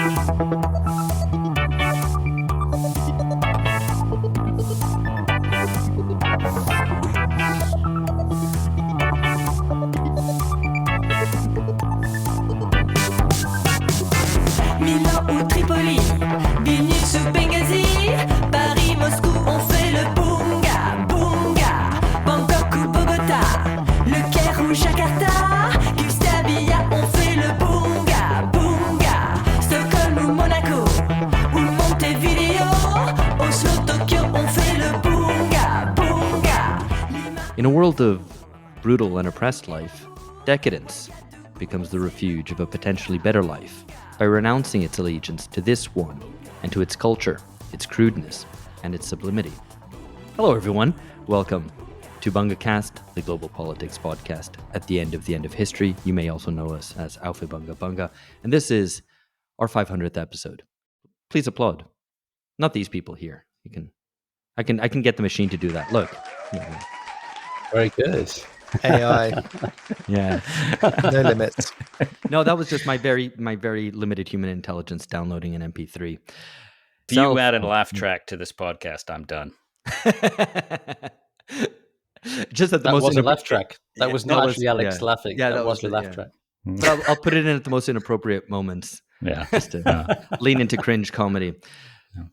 Milan ou Tripoli, Vilnius ou Benghazi, Paris, Moscou, on fait le bunga, bunga. Bangkok ou Bogota, Le Caire ou Jakarta, Gustavia, on fait le bunga, bunga. Stockholm ou Monaco, ou Montevideo, Oslo, Tokyo, on fait le bunga, bunga. In a world of brutal and oppressed life, decadence becomes the refuge of a potentially better life by renouncing its allegiance to this one and to its culture, its crudeness, and its sublimity. Hello, everyone. Welcome to BungaCast, the global politics podcast at the end of history. You may also know us as Aufhebunga Bunga, and this is our 500th episode. Please applaud. Not these people here. I can get the machine to do that. Look. Very good. AI. Yeah. No limits. No, that was just my very limited human intelligence downloading an MP3. If you add a laugh track to this podcast, I'm done. Just at the That most was a laugh track. That was not actually Alex yeah. laughing. Yeah, that was the it, laugh yeah. track. But I'll put it in at the most inappropriate moments. Yeah. Just to lean into cringe comedy.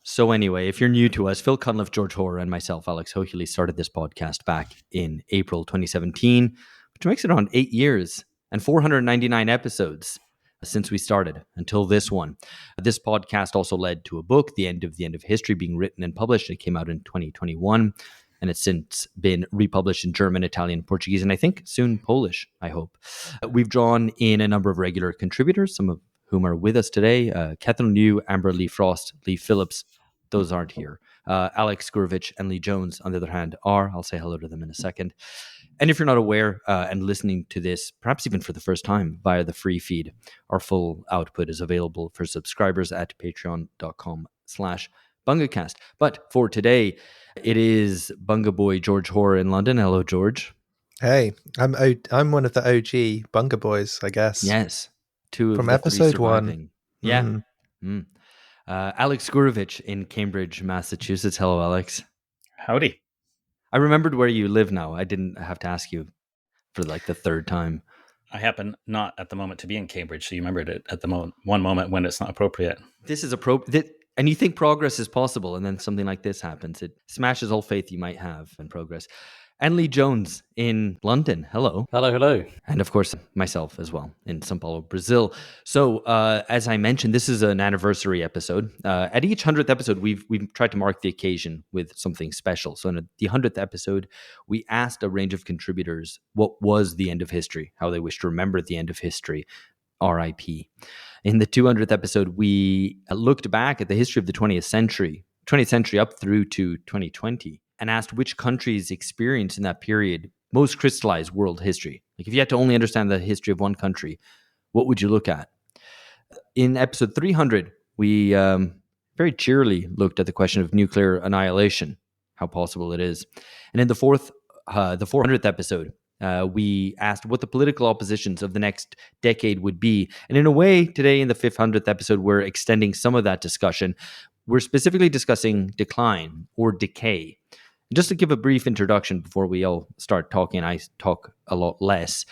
So anyway, if you're new to us, Phil Cunliffe, George Hoare, and myself, Alex Hochuli, started this podcast back in April 2017, which makes it around 8 years and 499 episodes since we started until this one. This podcast also led to a book, The End of History, being written and published. It came out in 2021, and it's since been republished in German, Italian, Portuguese, and I think soon Polish, I hope. We've drawn in a number of regular contributors, some of whom are with us today. Catherine Liu, Amber Lee Frost, Lee Phillips. Those aren't here. Alex Gourevitch and Lee Jones, on the other hand, are. I'll say hello to them in a second. And if you're not aware and listening to this, perhaps even for the first time via the free feed, our full output is available for subscribers at patreon.com/BungaCast. But for today, it is Bunga Boy George Hoare in London. Hello, George. Hey, I'm one of the OG Bunga boys, I guess. Yes. Two of From the episode three surviving. 1. Yeah. Mm. Alex Gourevitch in Cambridge, Massachusetts. Hello, Alex. Howdy. I remembered where you live now. I didn't have to ask you for like the third time. I happen not at the moment to be in Cambridge, so you remembered it at the one moment when it's not appropriate. This is appropriate. And you think progress is possible, and then something like this happens. It smashes all faith you might have in progress. And Lee Jones in London. Hello. Hello. And of course, myself as well in Sao Paulo, Brazil. So as I mentioned, this is an anniversary episode. At each 100th episode, we've tried to mark the occasion with something special. So in the 100th episode, we asked a range of contributors what was the end of history, how they wish to remember the end of history, RIP. In the 200th episode, we looked back at the history of the 20th century up through to 2020, and asked which countries experienced in that period most crystallized world history. Like if you had to only understand the history of one country, what would you look at? In episode 300, we very cheerily looked at the question of nuclear annihilation, how possible it is. And in the 400th episode, we asked what the political oppositions of the next decade would be. And in a way, today in the 500th episode, we're extending some of that discussion. We're specifically discussing decline or decay. Just to give a brief introduction before we all start talking, I talk a lot less.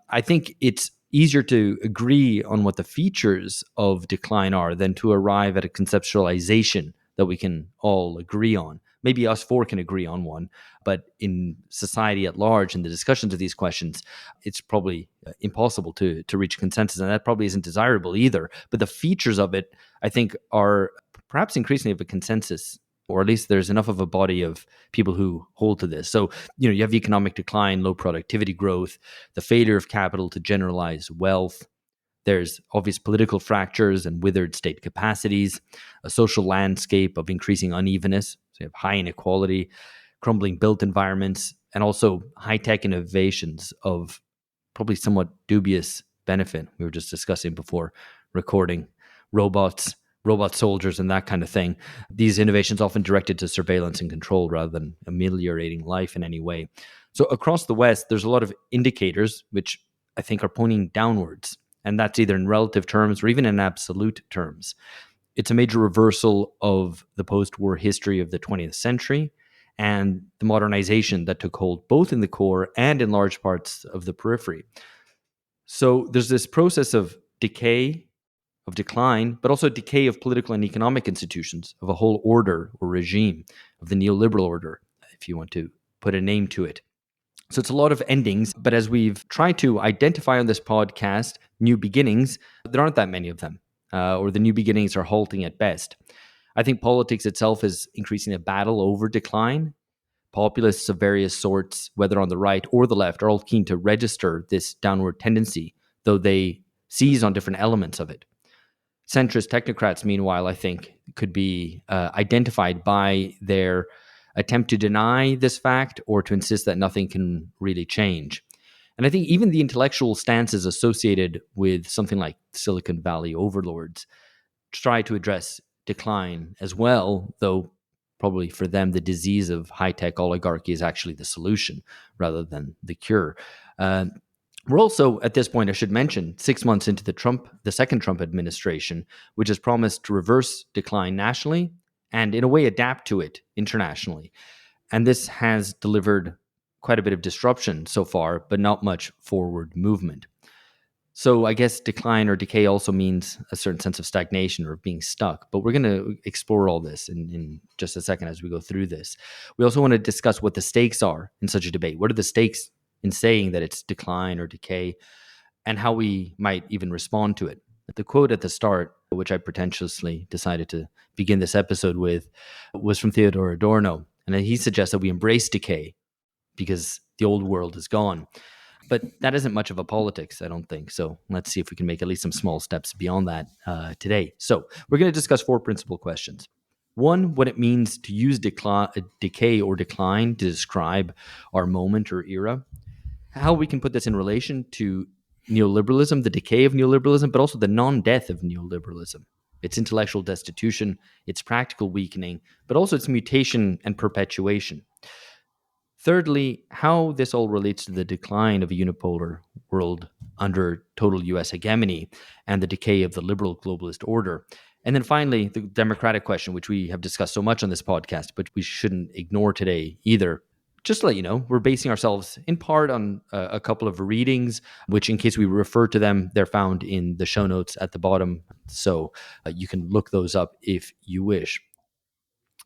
I think it's easier to agree on what the features of decline are than to arrive at a conceptualization that we can all agree on. Maybe us four can agree on one, but in society at large, in the discussions of these questions, it's probably impossible to reach consensus, and that probably isn't desirable either. But the features of it, I think, are perhaps increasingly of a consensus, or at least there's enough of a body of people who hold to this. So, you have economic decline, low productivity growth, the failure of capital to generalize wealth. There's obvious political fractures and withered state capacities, a social landscape of increasing unevenness. So you have high inequality, crumbling built environments, and also high-tech innovations of probably somewhat dubious benefit. We were just discussing before recording robot soldiers and that kind of thing. These innovations often directed to surveillance and control rather than ameliorating life in any way. So across the West, there's a lot of indicators which I think are pointing downwards. and that's either in relative terms or even in absolute terms. It's a major reversal of the post-war history of the 20th century and the modernization that took hold both in the core and in large parts of the periphery. So there's this process of decay, of decline, but also decay of political and economic institutions, of a whole order or regime, of the neoliberal order, if you want to put a name to it. So it's a lot of endings, but as we've tried to identify on this podcast, new beginnings, there aren't that many of them, or the new beginnings are halting at best. I think politics itself is increasingly a battle over decline. Populists of various sorts, whether on the right or the left, are all keen to register this downward tendency, though they seize on different elements of it. Centrist technocrats, meanwhile, I think, could be identified by their attempt to deny this fact or to insist that nothing can really change. And I think even the intellectual stances associated with something like Silicon Valley overlords try to address decline as well, though probably for them the disease of high-tech oligarchy is actually the solution rather than the cure. We're also, at this point, I should mention, 6 months into the second Trump administration, which has promised to reverse decline nationally and in a way adapt to it internationally. And this has delivered quite a bit of disruption so far, but not much forward movement. So I guess decline or decay also means a certain sense of stagnation or being stuck. But we're going to explore all this in just a second as we go through this. We also want to discuss what the stakes are in such a debate. What are the stakes in saying that it's decline or decay, and how we might even respond to it? The quote at the start, which I pretentiously decided to begin this episode with, was from Theodor Adorno. And he suggests that we embrace decay because the old world is gone. But that isn't much of a politics, I don't think. So let's see if we can make at least some small steps beyond that today. So we're going to discuss 4 principal questions. One, what it means to use decay or decline to describe our moment or era. How we can put this in relation to neoliberalism, the decay of neoliberalism, but also the non-death of neoliberalism. Its intellectual destitution, its practical weakening, but also its mutation and perpetuation. Thirdly, how this all relates to the decline of a unipolar world under total US hegemony and the decay of the liberal globalist order. And then finally, the democratic question, which we have discussed so much on this podcast, but we shouldn't ignore today either. Just to let you know, we're basing ourselves in part on a couple of readings, which in case we refer to them, they're found in the show notes at the bottom. So you can look those up if you wish.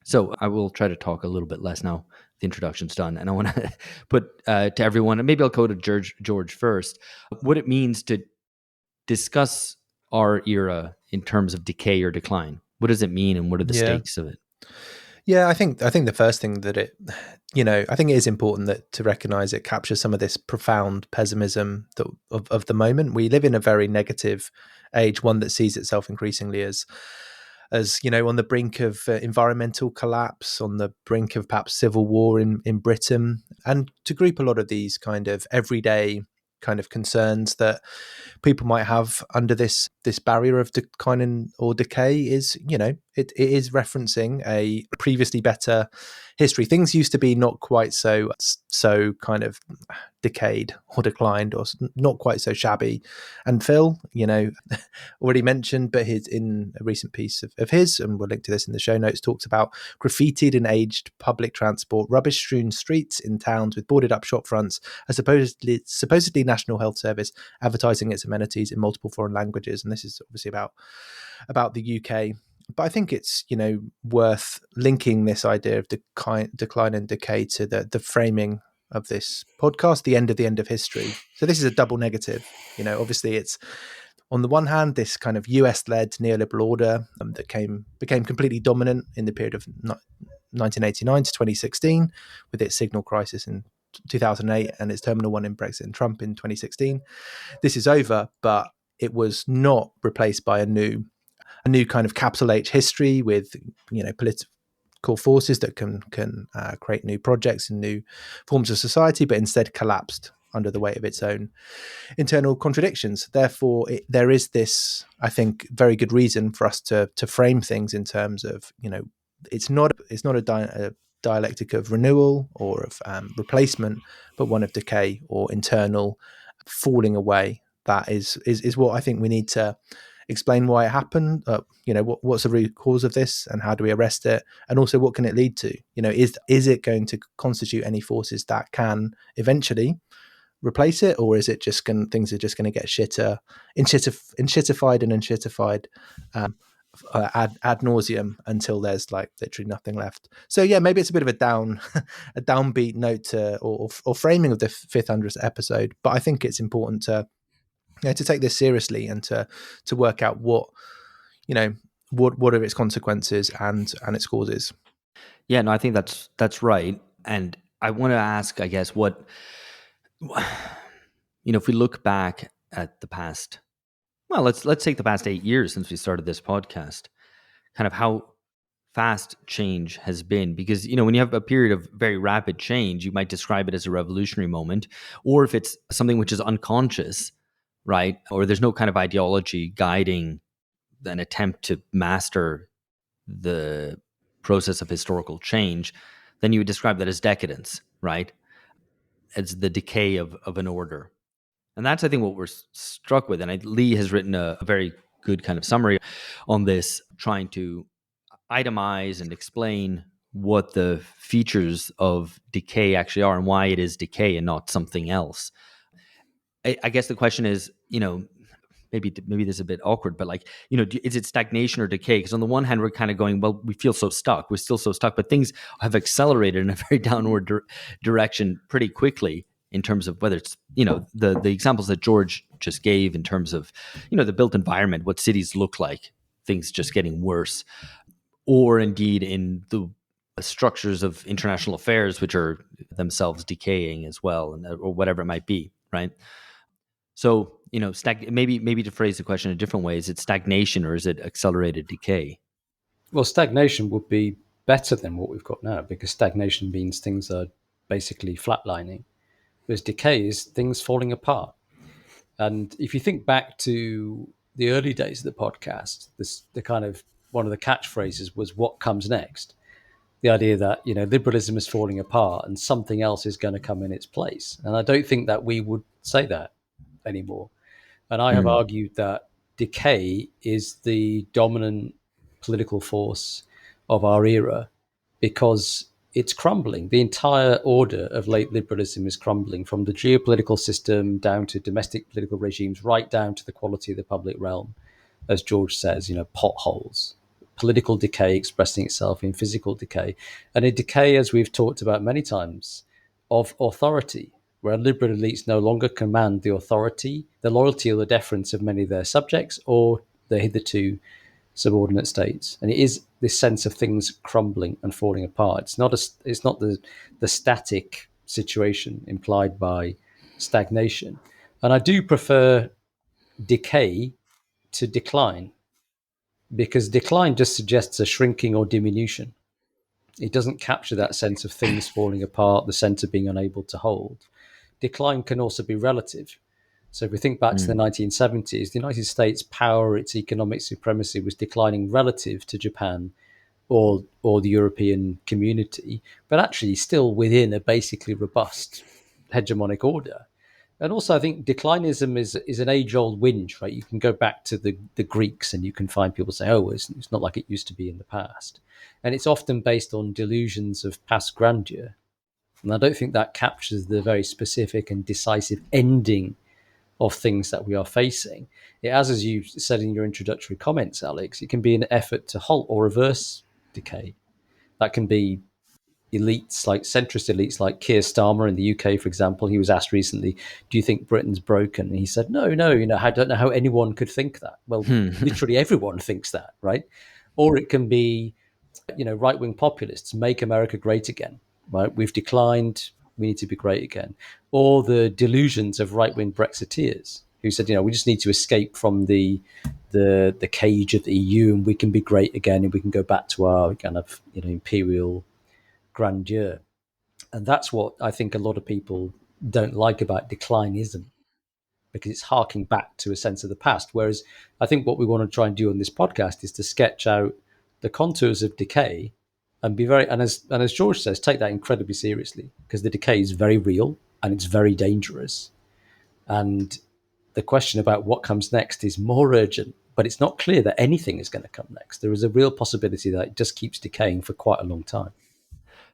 So I will try to talk a little bit less now. The introduction's done. And I want to put to everyone, and maybe I'll go to George first, what it means to discuss our era in terms of decay or decline. What does it mean and what are the stakes of it? Yeah, I think the first thing that I think it is important that to recognize it captures some of this profound pessimism of the moment. We live in a very negative age, one that sees itself increasingly as on the brink of environmental collapse, on the brink of perhaps civil war in Britain, and to group a lot of these kind of everyday kind of concerns that people might have under this barrier of decline or decay is, it is referencing a previously better history. Things used to be not quite so kind of decayed or declined or not quite so shabby. And Phil, already mentioned, but in a recent piece of his, and we'll link to this in the show notes, talks about graffitied and aged public transport, rubbish-strewn streets in towns with boarded up shop fronts, a supposedly National Health Service advertising its amenities in multiple foreign languages. And this is obviously about the UK. But I think it's, worth linking this idea of decline and decay to the framing of this podcast, the end of history. So this is a double negative. Obviously it's, on the one hand, this kind of US-led neoliberal order that became completely dominant in the period of 1989 to 2016 with its signal crisis in 2008 and its terminal one in Brexit and Trump in 2016. This is over, but it was not replaced by a new kind of capital H history with political forces that can create new projects and new forms of society, but instead collapsed under the weight of its own internal contradictions. Therefore, there is this, I think, very good reason for us to frame things in terms of, it's not a dialectic of renewal or of replacement, but one of decay or internal falling away that is what I think we need to explain why it happened. What's the root cause of this, and how do we arrest it, and also what can it lead to? Is it going to constitute any forces that can eventually replace it, or is it just things are just going to get shittified ad nauseum until there's like literally nothing left. So yeah, maybe it's a bit of a downbeat note or framing of the 500th episode, but I think it's important to take this seriously and to work out what are its consequences and its causes. Yeah, no, I think that's right. And I want to ask, I guess, what if we look back at the past, well, let's take the past 8 years since we started this podcast, kind of how fast change has been. Because, when you have a period of very rapid change, you might describe it as a revolutionary moment, or if it's something which is unconscious, right? Or there's no kind of ideology guiding an attempt to master the process of historical change, then you would describe that as decadence, right? As the decay of an order. And that's, I think, what we're struck with. And Lee has written a very good kind of summary on this, trying to itemize and explain what the features of decay actually are and why it is decay and not something else. I guess the question is, maybe this is a bit awkward, but is it stagnation or decay? Because on the one hand, we're kind of going, well, we feel so stuck. We're still so stuck, but things have accelerated in a very downward direction pretty quickly in terms of whether it's, the examples that George just gave in terms of, the built environment, what cities look like, things just getting worse, or indeed in the structures of international affairs, which are themselves decaying as well, or whatever it might be, right? So, maybe to phrase the question a different way, is it stagnation or is it accelerated decay? Well, stagnation would be better than what we've got now, because stagnation means things are basically flatlining, whereas decay is things falling apart. And if you think back to the early days of the podcast, the kind of one of the catchphrases was "what comes next." The idea that liberalism is falling apart and something else is going to come in its place. And I don't think that we would say that anymore. And I have argued that decay is the dominant political force of our era because it's crumbling. The entire order of late liberalism is crumbling, from the geopolitical system down to domestic political regimes, right down to the quality of the public realm. As George says, potholes, political decay expressing itself in physical decay, and a decay, as we've talked about many times, of authority, where liberal elites no longer command the authority, the loyalty or the deference of many of their subjects or their hitherto subordinate states. And it is this sense of things crumbling and falling apart. It's not the static situation implied by stagnation. And I do prefer decay to decline, because decline just suggests a shrinking or diminution. It doesn't capture that sense of things falling apart, the sense of being unable to hold. Decline can also be relative. So if we think back to the 1970s, the United States power, its economic supremacy was declining relative to Japan or the European community, but actually still within a basically robust hegemonic order. And also, I think declinism is an age-old whinge, right? You can go back to the Greeks and you can find people say, oh, it's not like it used to be in the past. And it's often based on delusions of past grandeur. And I don't think that captures the very specific and decisive ending of things that we are facing. It has, as you said in your introductory comments, Alex, it can be an effort to halt or reverse decay. That can be elites, like centrist elites like Keir Starmer in the UK, for example. He was asked recently, do you think Britain's broken? And he said, no, I don't know how anyone could think that. Well, literally everyone thinks that, right? Or it can be, right-wing populists, make America great again. Right, we've declined, we need to be great again. Or the delusions of right-wing Brexiteers who said, we just need to escape from the cage of the EU and we can be great again and we can go back to our kind of imperial grandeur. And that's what I think a lot of people don't like about declinism, because it's harking back to a sense of the past. Whereas I think what we want to try and do on this podcast is to sketch out the contours of decay and be very, and as George says, take that incredibly seriously, because the decay is very real and it's very dangerous. And the question about what comes next is more urgent, but it's not clear that anything is going to come next. There is a real possibility that it just keeps decaying for quite a long time.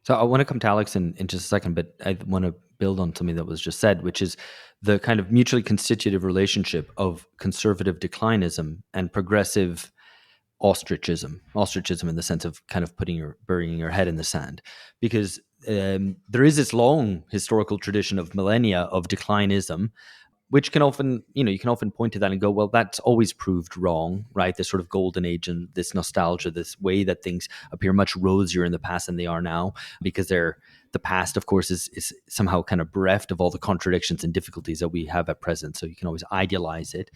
So I want to come to Alex in just a second, but I want to build on something that was just said, which is the kind of mutually constitutive relationship of conservative declinism and progressive ostracism in the sense of kind of burying your head in the sand, because there is this long historical tradition of millennia of declinism, which can often, you can often point to that and go, well, that's always proved wrong, right? This sort of golden age and this nostalgia, this way that things appear much rosier in the past than they are now, because the past, of course, is somehow kind of bereft of all the contradictions and difficulties that we have at present. So you can always idealize it.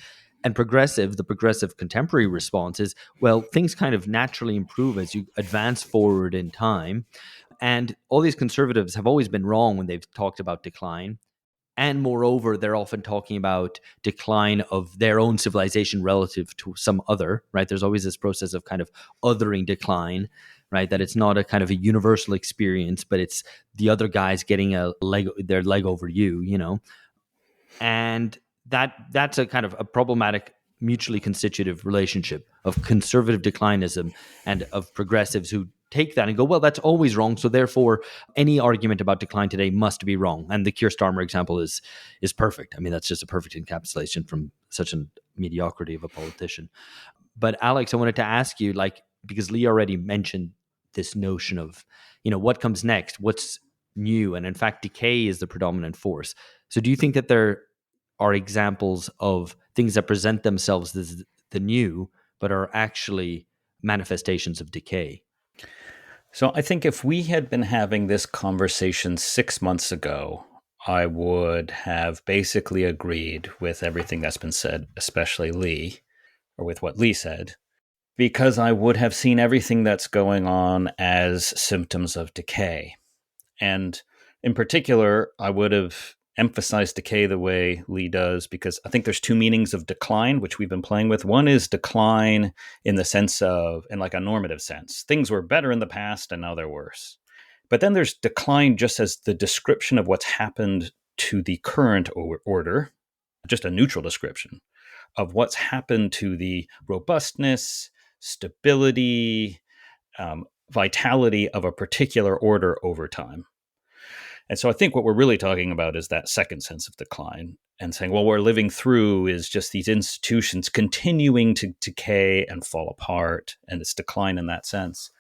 And the progressive contemporary response is, well, things kind of naturally improve as you advance forward in time. And all these conservatives have always been wrong when they've talked about decline. And moreover, they're often talking about decline of their own civilization relative to some other, right? There's always this process of kind of othering decline, right? That it's not a kind of a universal experience, but it's the other guys getting their leg over you. And that's a kind of a problematic mutually constitutive relationship of conservative declinism and of progressives who take that and go, well, that's always wrong, so therefore any argument about decline today must be wrong. And the Keir Starmer example is perfect. I mean, that's just a perfect encapsulation from such a mediocrity of a politician. But Alex, I wanted to ask you, because Lee already mentioned this notion of, what comes next, what's new, and in fact, decay is the predominant force. So do you think that there are examples of things that present themselves as the new, but are actually manifestations of decay? So I think if we had been having this conversation 6 months ago, I would have basically agreed with everything that's been said, especially Lee, or with what Lee said, because I would have seen everything that's going on as symptoms of decay. And in particular, I would have emphasized decay the way Lee does, because I think there's two meanings of decline, which we've been playing with. One is decline in the sense of, in like a normative sense, things were better in the past and now they're worse. But then there's decline just as the description of what's happened to the current order, just a neutral description of what's happened to the robustness, stability, vitality of a particular order over time. And so I think what we're really talking about is that second sense of decline, and saying, well, what we're living through is just these institutions continuing to decay and fall apart, and it's decline in that sense.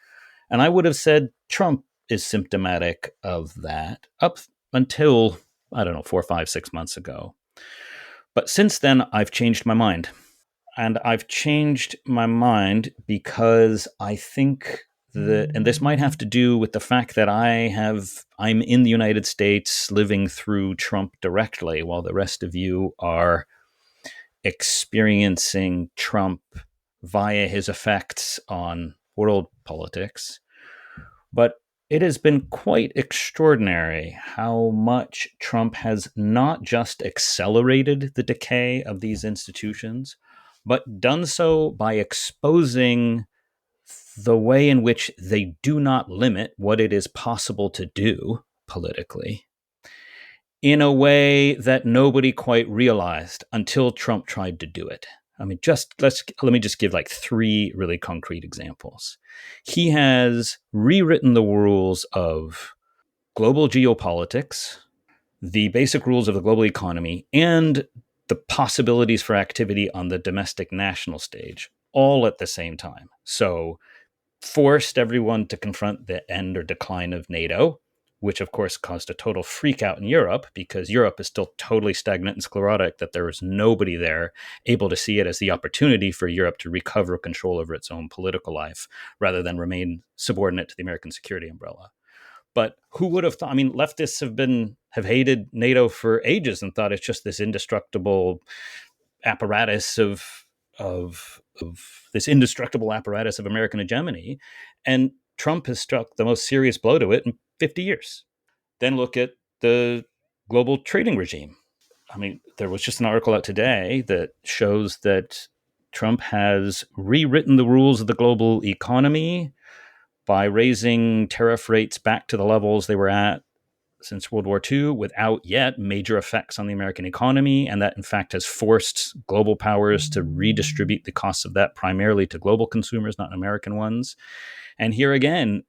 And I would have said Trump is symptomatic of that up until, 4, 5, 6 months ago. But since then, I've changed my mind. And I've changed my mind because I think and this might have to do with the fact that I'm in the United States living through Trump directly, while the rest of you are experiencing Trump via his effects on world politics. But it has been quite extraordinary how much Trump has not just accelerated the decay of these institutions, but done so by exposing the way in which they do not limit what it is possible to do politically in a way that nobody quite realized until Trump tried to do it. I mean, let me just give like 3 really concrete examples. He has rewritten the rules of global geopolitics, the basic rules of the global economy, and the possibilities for activity on the domestic national stage, all at the same time. So forced everyone to confront the end or decline of NATO, which of course caused a total freak out in Europe, because Europe is still totally stagnant and sclerotic, that there was nobody there able to see it as the opportunity for Europe to recover control over its own political life rather than remain subordinate to the American security umbrella. But who would have thought? I mean, leftists have hated NATO for ages and thought it's just this indestructible apparatus of this indestructible apparatus of American hegemony. And Trump has struck the most serious blow to it in 50 years. Then look at the global trading regime. I mean, there was just an article out today that shows that Trump has rewritten the rules of the global economy by raising tariff rates back to the levels they were at since World War II without yet major effects on the American economy, and that in fact has forced global powers to redistribute the costs of that primarily to global consumers, not American ones. And here again,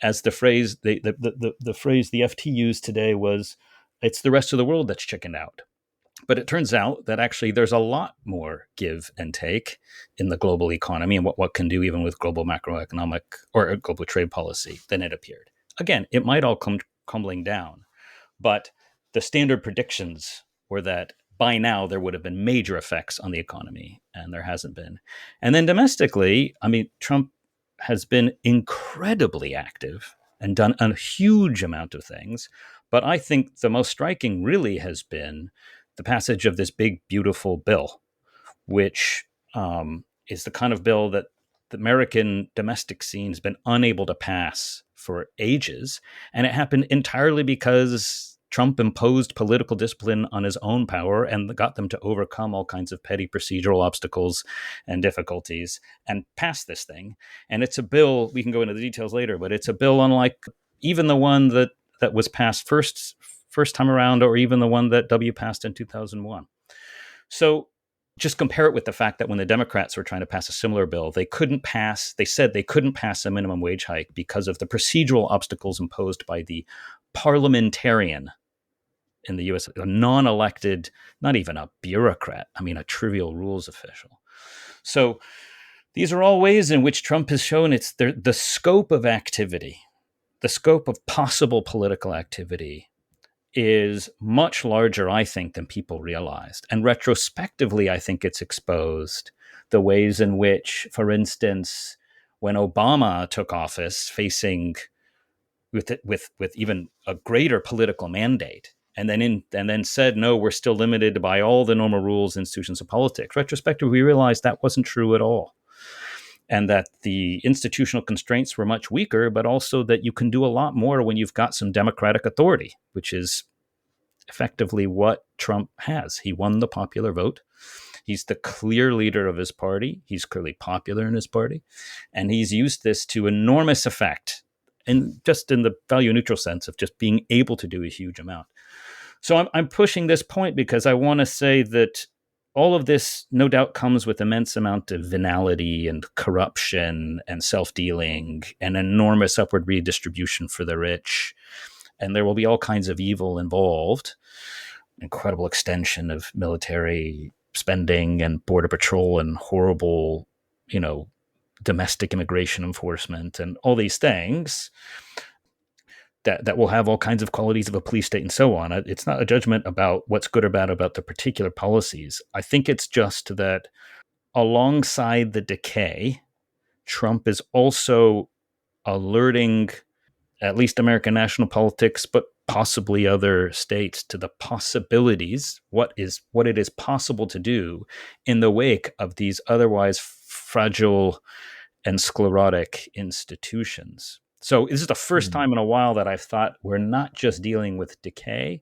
as the phrase the phrase the FT used today was, it's the rest of the world that's chickened out. But it turns out that actually there's a lot more give and take in the global economy and what can do even with global macroeconomic or global trade policy than it appeared. Again, it might all come crumbling down, but the standard predictions were that by now there would have been major effects on the economy, and there hasn't been. And then domestically, I mean, Trump has been incredibly active and done a huge amount of things. But I think the most striking really has been the passage of this big, beautiful bill, which is the kind of bill that the American domestic scene has been unable to pass for ages. And it happened entirely because Trump imposed political discipline on his own power and got them to overcome all kinds of petty procedural obstacles and difficulties and pass this thing. And it's a bill, we can go into the details later, but it's a bill unlike even the one that was passed first time around, or even the one that W passed in 2001. So just compare it with the fact that when the Democrats were trying to pass a similar bill, they said they couldn't pass a minimum wage hike because of the procedural obstacles imposed by the parliamentarian in the US, a non-elected, not even a bureaucrat, I mean, a trivial rules official. So these are all ways in which Trump has shown the scope of activity, the scope of possible political activity is much larger, I think, than people realized. And retrospectively, I think it's exposed the ways in which, for instance, when Obama took office, facing with even a greater political mandate, and then said, no, we're still limited by all the normal rules, institutions of politics. Retrospectively, we realized that wasn't true at all. And that the institutional constraints were much weaker, but also that you can do a lot more when you've got some democratic authority, which is effectively what Trump has. He won the popular vote. He's the clear leader of his party. He's clearly popular in his party. And he's used this to enormous effect, and just in the value neutral sense of just being able to do a huge amount. So I'm pushing this point because I want to say that all of this, no doubt, comes with immense amount of venality and corruption and self-dealing and enormous upward redistribution for the rich. And there will be all kinds of evil involved, incredible extension of military spending and border patrol and horrible, domestic immigration enforcement and all these things that will have all kinds of qualities of a police state and so on. It's not a judgment about what's good or bad about the particular policies. I think it's just that alongside the decay, Trump is also alerting at least American national politics, but possibly other states, to the possibilities, what it is possible to do in the wake of these otherwise fragile and sclerotic institutions. So this is the first time in a while that I've thought we're not just dealing with decay,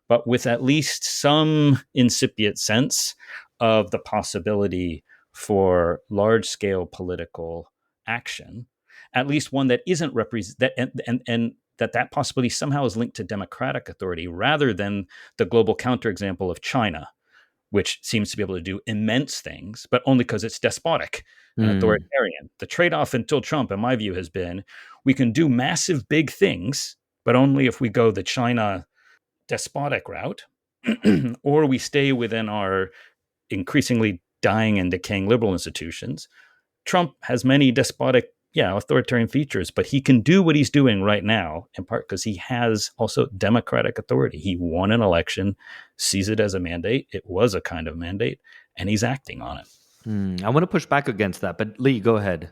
but with at least some incipient sense of the possibility for large-scale political action, at least one that isn't and that possibility somehow is linked to democratic authority rather than the global counterexample of China, which seems to be able to do immense things, but only because it's despotic and authoritarian. The trade-off until Trump, in my view, has been we can do massive big things, but only if we go the China despotic route, or we stay within our increasingly dying and decaying liberal institutions. Trump has many despotic, authoritarian features, but he can do what he's doing right now, in part because he has also democratic authority. He won an election, sees it as a mandate. It was a kind of mandate, and he's acting on it. I want to push back against that, but Lee, go ahead.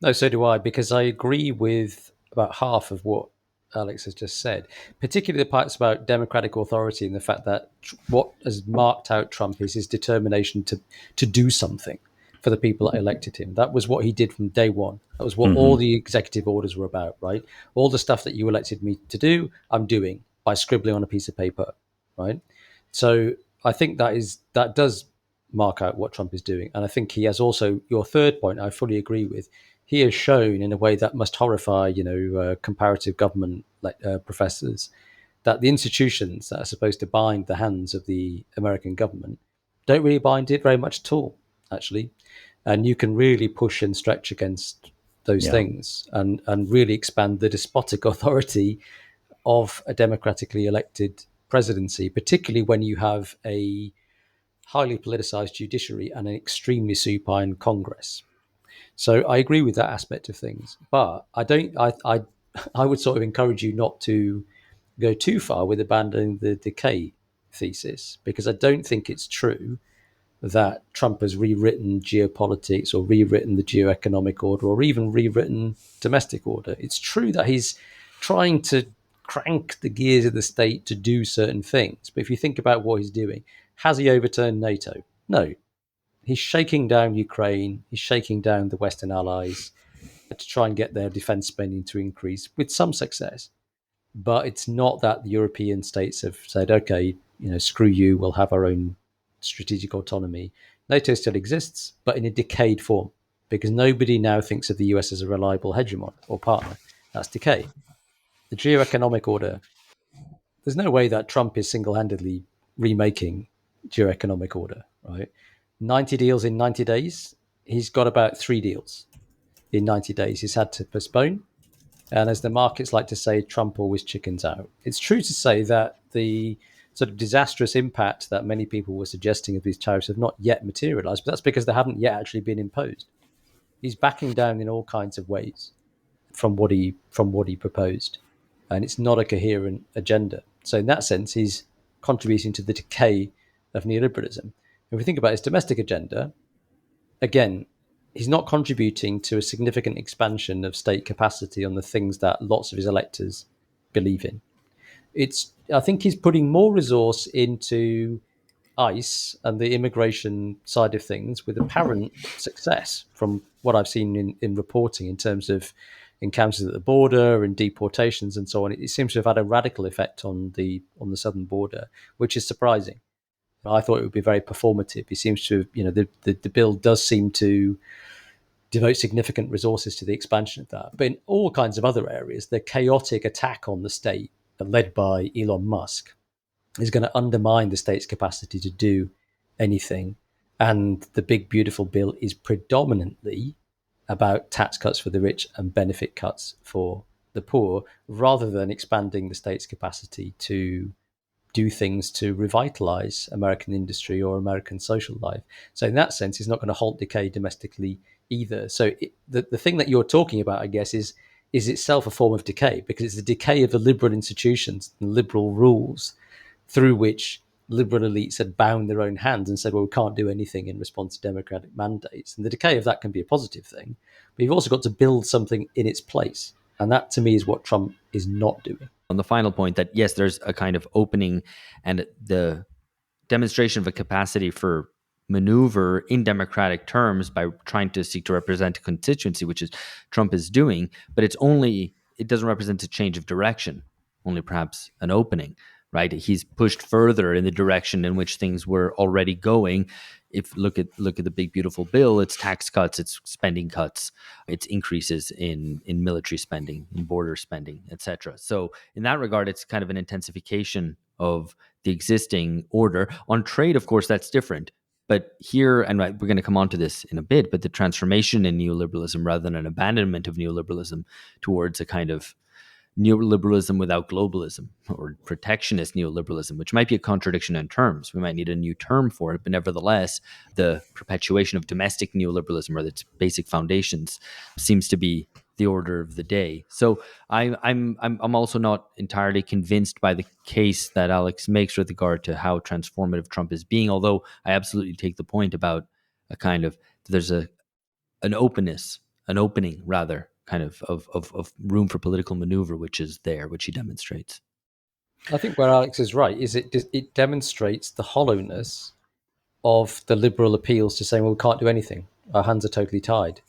No, so do I, because I agree with about half of what Alex has just said, particularly the parts about democratic authority and the fact that what has marked out Trump is his determination to do something for the people that elected him. That was what he did from day one. That was what all the executive orders were about, right? All the stuff that you elected me to do, I'm doing by scribbling on a piece of paper, right? So I think that does mark out what Trump is doing. And I think he has also, your third point, I fully agree with, he has shown in a way that must horrify, comparative government professors, that the institutions that are supposed to bind the hands of the American government don't really bind it very much at all, actually. And you can really push and stretch against those things and really expand the despotic authority of a democratically elected presidency, particularly when you have a highly politicized judiciary and an extremely supine Congress. So I agree with that aspect of things, but I would sort of encourage you not to go too far with abandoning the decay thesis, because I don't think it's true that Trump has rewritten geopolitics or rewritten the geoeconomic order or even rewritten domestic order. It's true that he's trying to crank the gears of the state to do certain things. But if you think about what he's doing, has he overturned NATO? No. He's shaking down Ukraine. He's shaking down the Western allies to try and get their defense spending to increase with some success. But it's not that the European states have said, okay, screw you, we'll have our own strategic autonomy. NATO still exists, but in a decayed form, because nobody now thinks of the US as a reliable hegemon or partner. That's decay. The geoeconomic order, there's no way that Trump is single-handedly remaking geoeconomic order, right? 90 deals in 90 days. He's got about 3 deals in 90 days. He's had to postpone. And as the markets like to say, Trump always chickens out. It's true to say that the sort of disastrous impact that many people were suggesting of these tariffs have not yet materialized, but that's because they haven't yet actually been imposed. He's backing down in all kinds of ways from what he proposed, and it's not a coherent agenda. So in that sense, he's contributing to the decay of neoliberalism. If we think about his domestic agenda, again, he's not contributing to a significant expansion of state capacity on the things that lots of his electors believe in. I think he's putting more resource into ICE and the immigration side of things with apparent success from what I've seen in reporting in terms of encounters at the border and deportations and so on. It seems to have had a radical effect on the southern border, which is surprising. I thought it would be very performative. He seems to, the bill does seem to devote significant resources to the expansion of that. But in all kinds of other areas, the chaotic attack on the state led by Elon Musk is going to undermine the state's capacity to do anything. And the big, beautiful bill is predominantly about tax cuts for the rich and benefit cuts for the poor, rather than expanding the state's capacity to do things to revitalize American industry or American social life. So in that sense, it's not going to halt decay domestically either. So the thing that you're talking about, I guess, is itself a form of decay, because it's the decay of the liberal institutions and liberal rules through which liberal elites had bound their own hands and said, well, we can't do anything in response to democratic mandates. And the decay of that can be a positive thing, but you've also got to build something in its place. And that, to me, is what Trump is not doing. On the final point that, yes, there's a kind of opening and the demonstration of a capacity for maneuver in democratic terms by trying to seek to represent a constituency, which is Trump is doing, but it doesn't represent a change of direction, only perhaps an opening, right? He's pushed further in the direction in which things were already going. If look at the big beautiful bill, it's tax cuts, it's spending cuts, it's increases in military spending, in border spending, etc. So in that regard, it's kind of an intensification of the existing order. On trade, of course, that's different. But here, and we're going to come on to this in a bit, but the transformation in neoliberalism rather than an abandonment of neoliberalism towards a kind of neoliberalism without globalism, or protectionist neoliberalism, which might be a contradiction in terms. We might need a new term for it, but nevertheless, the perpetuation of domestic neoliberalism or its basic foundations seems to be the order of the day. So I'm also not entirely convinced by the case that Alex makes with regard to how transformative Trump is being, although I absolutely take the point about a kind of, there's an opening rather, kind of room for political maneuver, which is there, which he demonstrates. I think where Alex is right is it demonstrates the hollowness of the liberal appeals to saying, well, we can't do anything. Our hands are totally tied.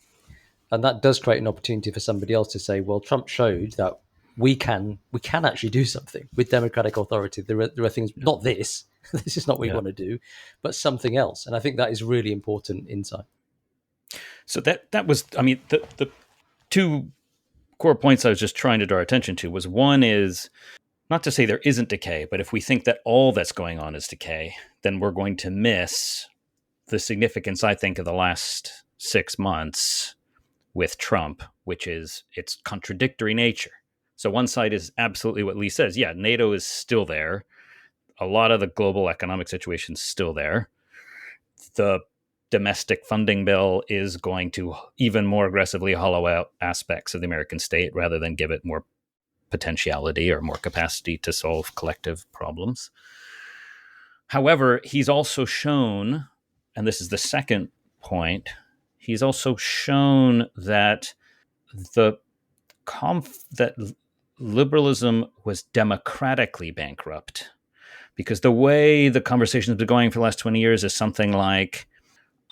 And that does create an opportunity for somebody else to say, well, Trump showed that we can actually do something with democratic authority. There are things, not this, this is not what we want to do, but something else. And I think that is really important insight. So that was, I mean, the two core points I was just trying to draw attention to was, one is not to say there isn't decay, but if we think that all that's going on is decay, then we're going to miss the significance, I think, of the last 6 months with Trump, which is its contradictory nature. So one side is absolutely what Lee says. Yeah, NATO is still there. A lot of the global economic situation is still there. The domestic funding bill is going to even more aggressively hollow out aspects of the American state rather than give it more potentiality or more capacity to solve collective problems. However, he's also shown, and this is the second point, he's also shown that that liberalism was democratically bankrupt, because the way the conversation has been going for the last 20 years is something like,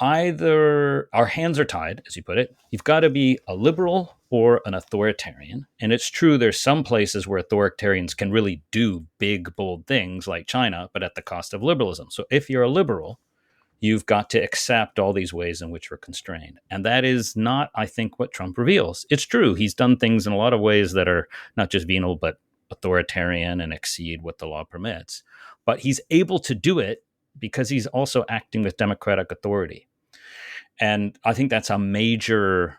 either our hands are tied, as you put it. You've got to be a liberal or an authoritarian. And it's true, there's some places where authoritarians can really do big, bold things like China, but at the cost of liberalism. So if you're a liberal, you've got to accept all these ways in which we're constrained. And that is not, I think, what Trump reveals. It's true, he's done things in a lot of ways that are not just venal, but authoritarian and exceed what the law permits. But he's able to do it because he's also acting with democratic authority. And I think that's a major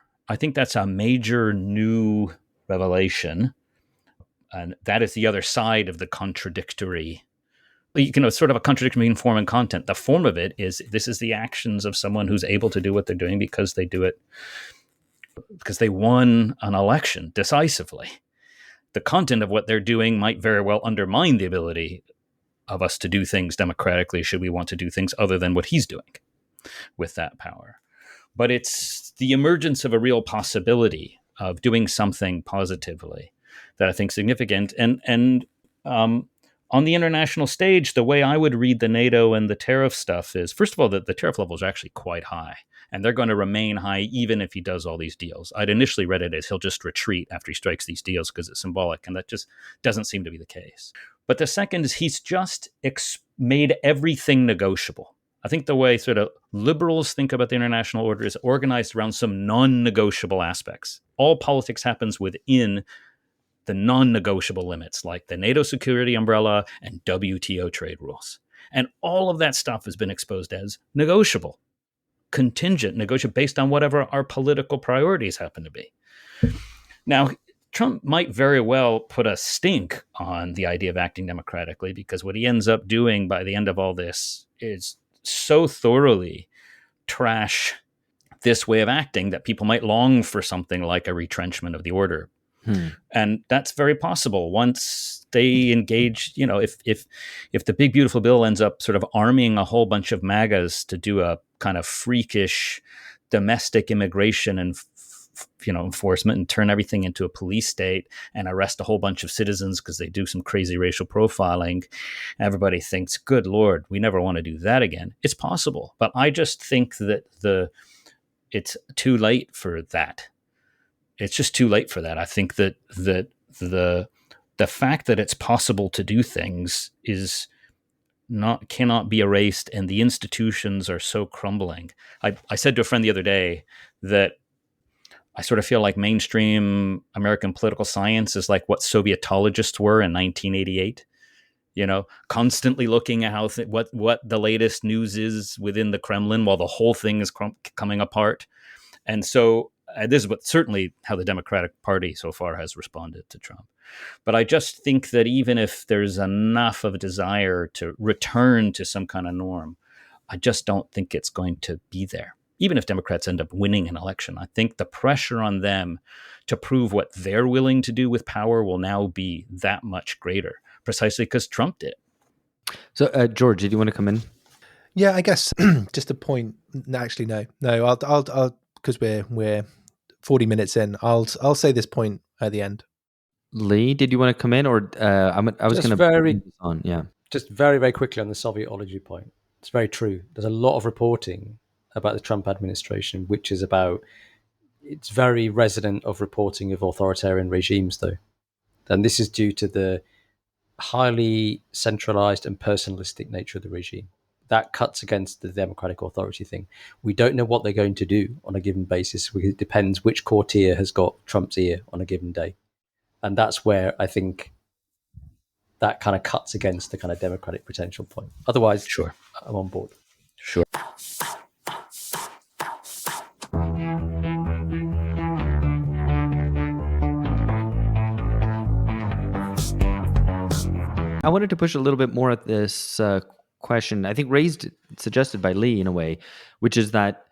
new revelation. And that is the other side of the contradictory, sort of a contradiction between form and content. The form of it is, this is the actions of someone who's able to do what they're doing because they do it because they won an election decisively. The content of what they're doing might very well undermine the ability of us to do things democratically, should we want to do things other than what he's doing with that power. But it's the emergence of a real possibility of doing something positively that I think is significant. And on the international stage, the way I would read the NATO and the tariff stuff is, first of all, that the tariff levels are actually quite high, and they're going to remain high even if he does all these deals. I'd initially read it as he'll just retreat after he strikes these deals because it's symbolic, and that just doesn't seem to be the case. But the second is, he's just made everything negotiable. I think the way sort of liberals think about the international order is organized around some non-negotiable aspects. All politics happens within the non-negotiable limits, like the NATO security umbrella and WTO trade rules. And all of that stuff has been exposed as negotiable, contingent, negotiable based on whatever our political priorities happen to be. Now, Trump might very well put a stink on the idea of acting democratically, because what he ends up doing by the end of all this is so thoroughly trash this way of acting that people might long for something like a retrenchment of the order. And that's very possible once they engage. If the big beautiful bill ends up sort of arming a whole bunch of MAGAs to do a kind of freakish domestic immigration and enforcement and turn everything into a police state and arrest a whole bunch of citizens because they do some crazy racial profiling, everybody thinks, good Lord, we never want to do that again. It's possible, but I just think that it's too late for that. It's just too late for that. I think that the fact that it's possible to do things cannot be erased, and the institutions are so crumbling. I said to a friend the other day that I sort of feel like mainstream American political science is like what Sovietologists were in 1988. Constantly looking at how what the latest news is within the Kremlin while the whole thing is coming apart. And so this is certainly how the Democratic Party so far has responded to Trump. But I just think that even if there's enough of a desire to return to some kind of norm, I just don't think it's going to be there. Even if Democrats end up winning an election, I think the pressure on them to prove what they're willing to do with power will now be that much greater, precisely because Trump did. So, George, did you want to come in? Yeah, I guess just a point. Actually, no. I'll because we're 40 minutes in. I'll say this point at the end. Lee, did you want to come in, or I was going to very on? Yeah, just very, very quickly on the Sovietology point. It's very true. There's a lot of reporting about the Trump administration, which is it's very resident of reporting of authoritarian regimes, though. And this is due to the highly centralized and personalistic nature of the regime. That cuts against the democratic authority thing. We don't know what they're going to do on a given basis. It depends which courtier has got Trump's ear on a given day. And that's where I think that kind of cuts against the kind of democratic potential point. Otherwise, Sure. I'm on board. Sure. I wanted to push a little bit more at this question, I think suggested by Lee in a way, which is that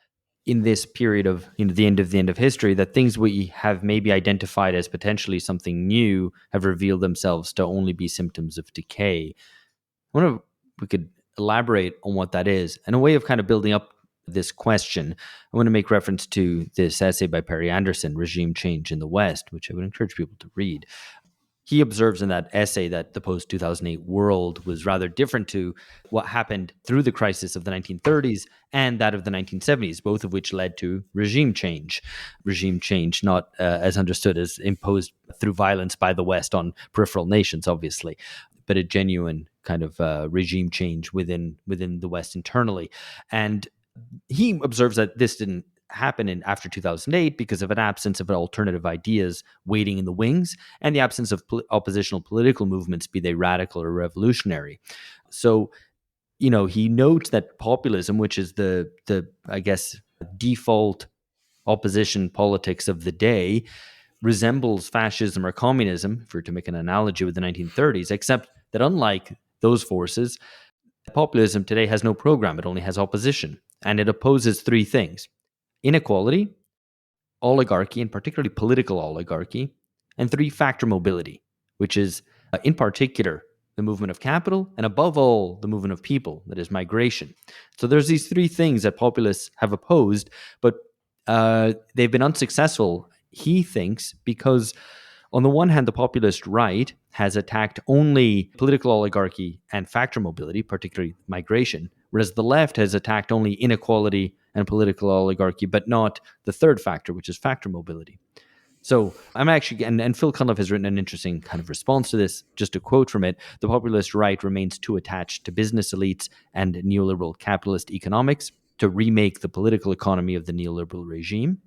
in this period of the end of history, that things we have maybe identified as potentially something new have revealed themselves to only be symptoms of decay. I wonder if we could elaborate on what that is. And a way of kind of building up this question, I want to make reference to this essay by Perry Anderson, Regime Change in the West, which I would encourage people to read. He observes in that essay that the post-2008 world was rather different to what happened through the crisis of the 1930s and that of the 1970s, both of which led to regime change. Regime change, not as understood as imposed through violence by the West on peripheral nations, obviously, but a genuine kind of regime change within the West internally. And he observes that this didn't happen after 2008 because of an absence of alternative ideas waiting in the wings and the absence of oppositional political movements, be they radical or revolutionary. So, he notes that populism, which is the I guess, default opposition politics of the day, resembles fascism or communism, if we're to make an analogy with the 1930s, except that unlike those forces, populism today has no program. It only has opposition. And it opposes three things: inequality, oligarchy, and particularly political oligarchy, and three-factor mobility, which is in particular the movement of capital, and above all, the movement of people, that is migration. So there's these three things that populists have opposed, but they've been unsuccessful, he thinks, because on the one hand, the populist right has attacked only political oligarchy and factor mobility, particularly migration, whereas the left has attacked only inequality and political oligarchy, but not the third factor, which is factor mobility. So I'm actually, and Phil Cunliffe has written an interesting kind of response to this. Just a quote from it: the populist right remains too attached to business elites and neoliberal capitalist economics to remake the political economy of the neoliberal regime,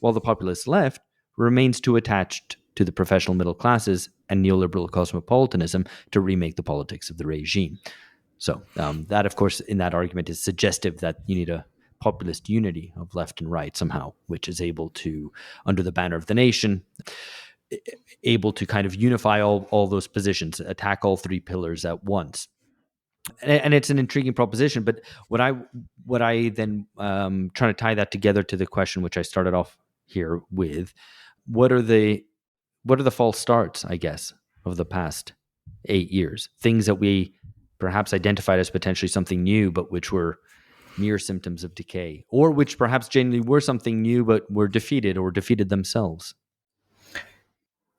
while the populist left remains too attached to the professional middle classes and neoliberal cosmopolitanism to remake the politics of the regime. So that, of course, in that argument is suggestive that you need a populist unity of left and right somehow, which is able to, under the banner of the nation, able to kind of unify all those positions, attack all three pillars at once. And it's an intriguing proposition. But what I then trying to tie that together to the question which I started off here with, what are the false starts, I guess, of the past 8 years? Things that we perhaps identified as potentially something new, but which were mere symptoms of decay, or which perhaps genuinely were something new, but were defeated or defeated themselves.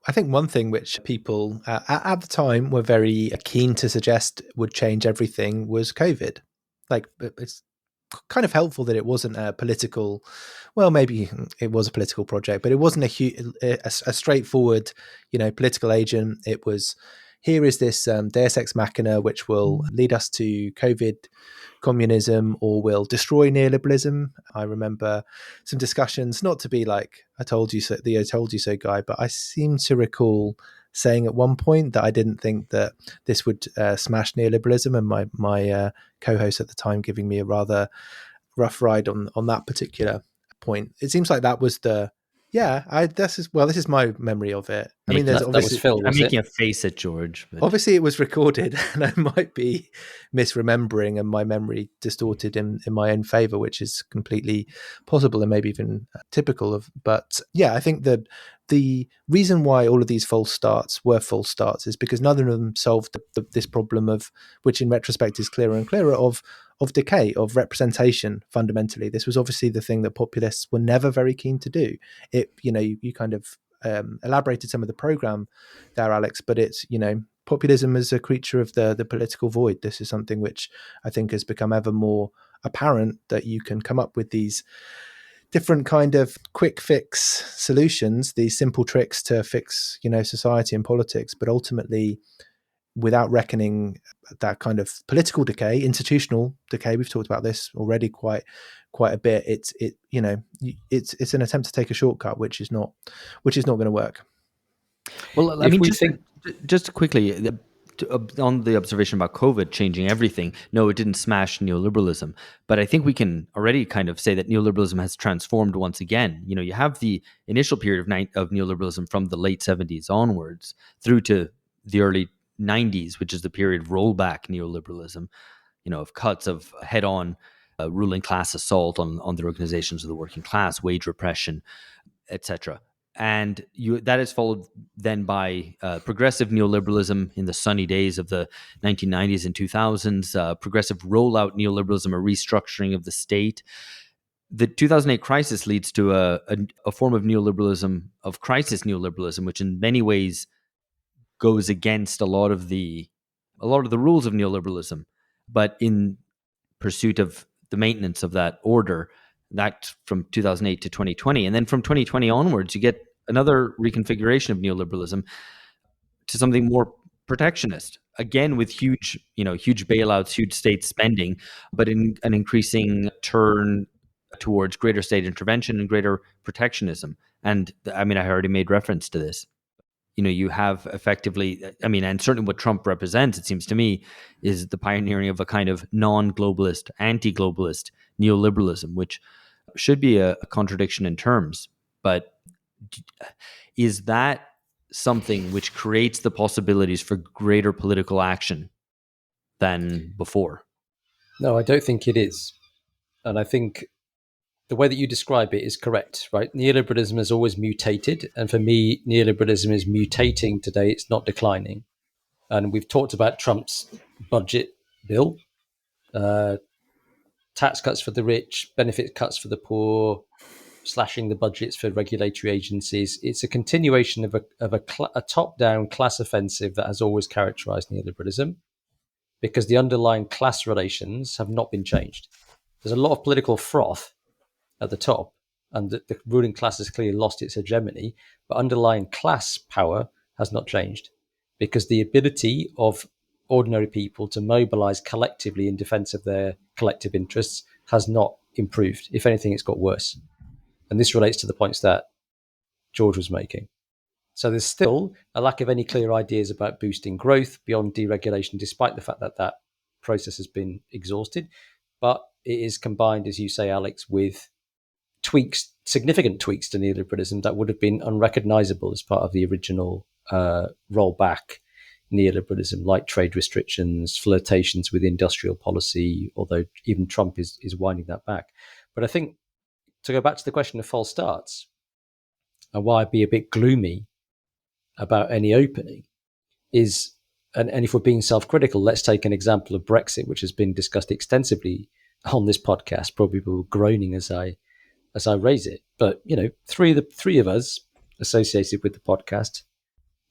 I think one thing which people at the time were very keen to suggest would change everything was COVID. Like, it's kind of helpful that it wasn't a political, well, maybe it was a political project, but it wasn't a straightforward, political agent. It was, here is this Deus Ex Machina, which will lead us to COVID communism or will destroy neoliberalism. I remember some discussions, not to be like I told you so, the I told you so guy, but I seem to recall saying at one point that I didn't think that this would smash neoliberalism, and my co-host at the time giving me a rather rough ride on that particular point. It seems like that was this is my memory of it. I mean, there's obviously, that was Phil, I'm making a face at George. But obviously it was recorded, and I might be misremembering, and my memory distorted in my own favor, which is completely possible and maybe even typical of. But yeah, I think that the reason why all of these false starts were false starts is because none of them solved this problem of, which in retrospect is clearer and clearer, of decay, of representation. Fundamentally, this was obviously the thing that populists were never very keen to do. It, you kind of elaborated some of the program there, Alex, but it's, populism is a creature of the political void. This is something which I think has become ever more apparent, that you can come up with these different kind of quick fix solutions, these simple tricks to fix, society and politics, but ultimately, without reckoning that kind of political decay, institutional decay, we've talked about this already quite a bit. It's an attempt to take a shortcut, which is not going to work. Well, I mean, just quickly on the observation about COVID changing everything, no, it didn't smash neoliberalism. But I think we can already kind of say that neoliberalism has transformed once again. You have the initial period of neoliberalism from the late 70s onwards through to the early 90s, which is the period of rollback neoliberalism, of cuts, of head-on ruling class assault on the organizations of the working class, wage repression, etc. And that is followed then by progressive neoliberalism in the sunny days of the 1990s and 2000s, progressive rollout neoliberalism, a restructuring of the state. The 2008 crisis leads to a form of neoliberalism, of crisis neoliberalism, which in many ways goes against a lot of the rules of neoliberalism, but in pursuit of the maintenance of that order. That from 2008 to 2020. And then from 2020 onwards, you get another reconfiguration of neoliberalism to something more protectionist, again with huge bailouts, huge state spending, but in an increasing turn towards greater state intervention and greater protectionism. And I already made reference to this. You have effectively, and certainly what Trump represents, it seems to me, is the pioneering of a kind of non-globalist, anti-globalist neoliberalism, which should be a contradiction in terms. But is that something which creates the possibilities for greater political action than before? No, I don't think it is. And I think the way that you describe it is correct, right? Neoliberalism has always mutated. And for me, neoliberalism is mutating today. It's not declining. And we've talked about Trump's budget bill, tax cuts for the rich, benefit cuts for the poor, slashing the budgets for regulatory agencies. It's a continuation of a top-down class offensive that has always characterized neoliberalism, because the underlying class relations have not been changed. There's a lot of political froth at the top, and the ruling class has clearly lost its hegemony, but underlying class power has not changed, because the ability of ordinary people to mobilize collectively in defense of their collective interests has not improved. If anything, it's got worse. And this relates to the points that George was making. So there's still a lack of any clear ideas about boosting growth beyond deregulation, despite the fact that that process has been exhausted. But it is combined, as you say, Alex, with significant tweaks to neoliberalism that would have been unrecognizable as part of the original rollback neoliberalism, like trade restrictions, flirtations with industrial policy, although even Trump is winding that back. But I think, to go back to the question of false starts and why I'd be a bit gloomy about any opening is, and if we're being self-critical, let's take an example of Brexit, which has been discussed extensively on this podcast, probably people groaning as I raise it. But, three of us associated with the podcast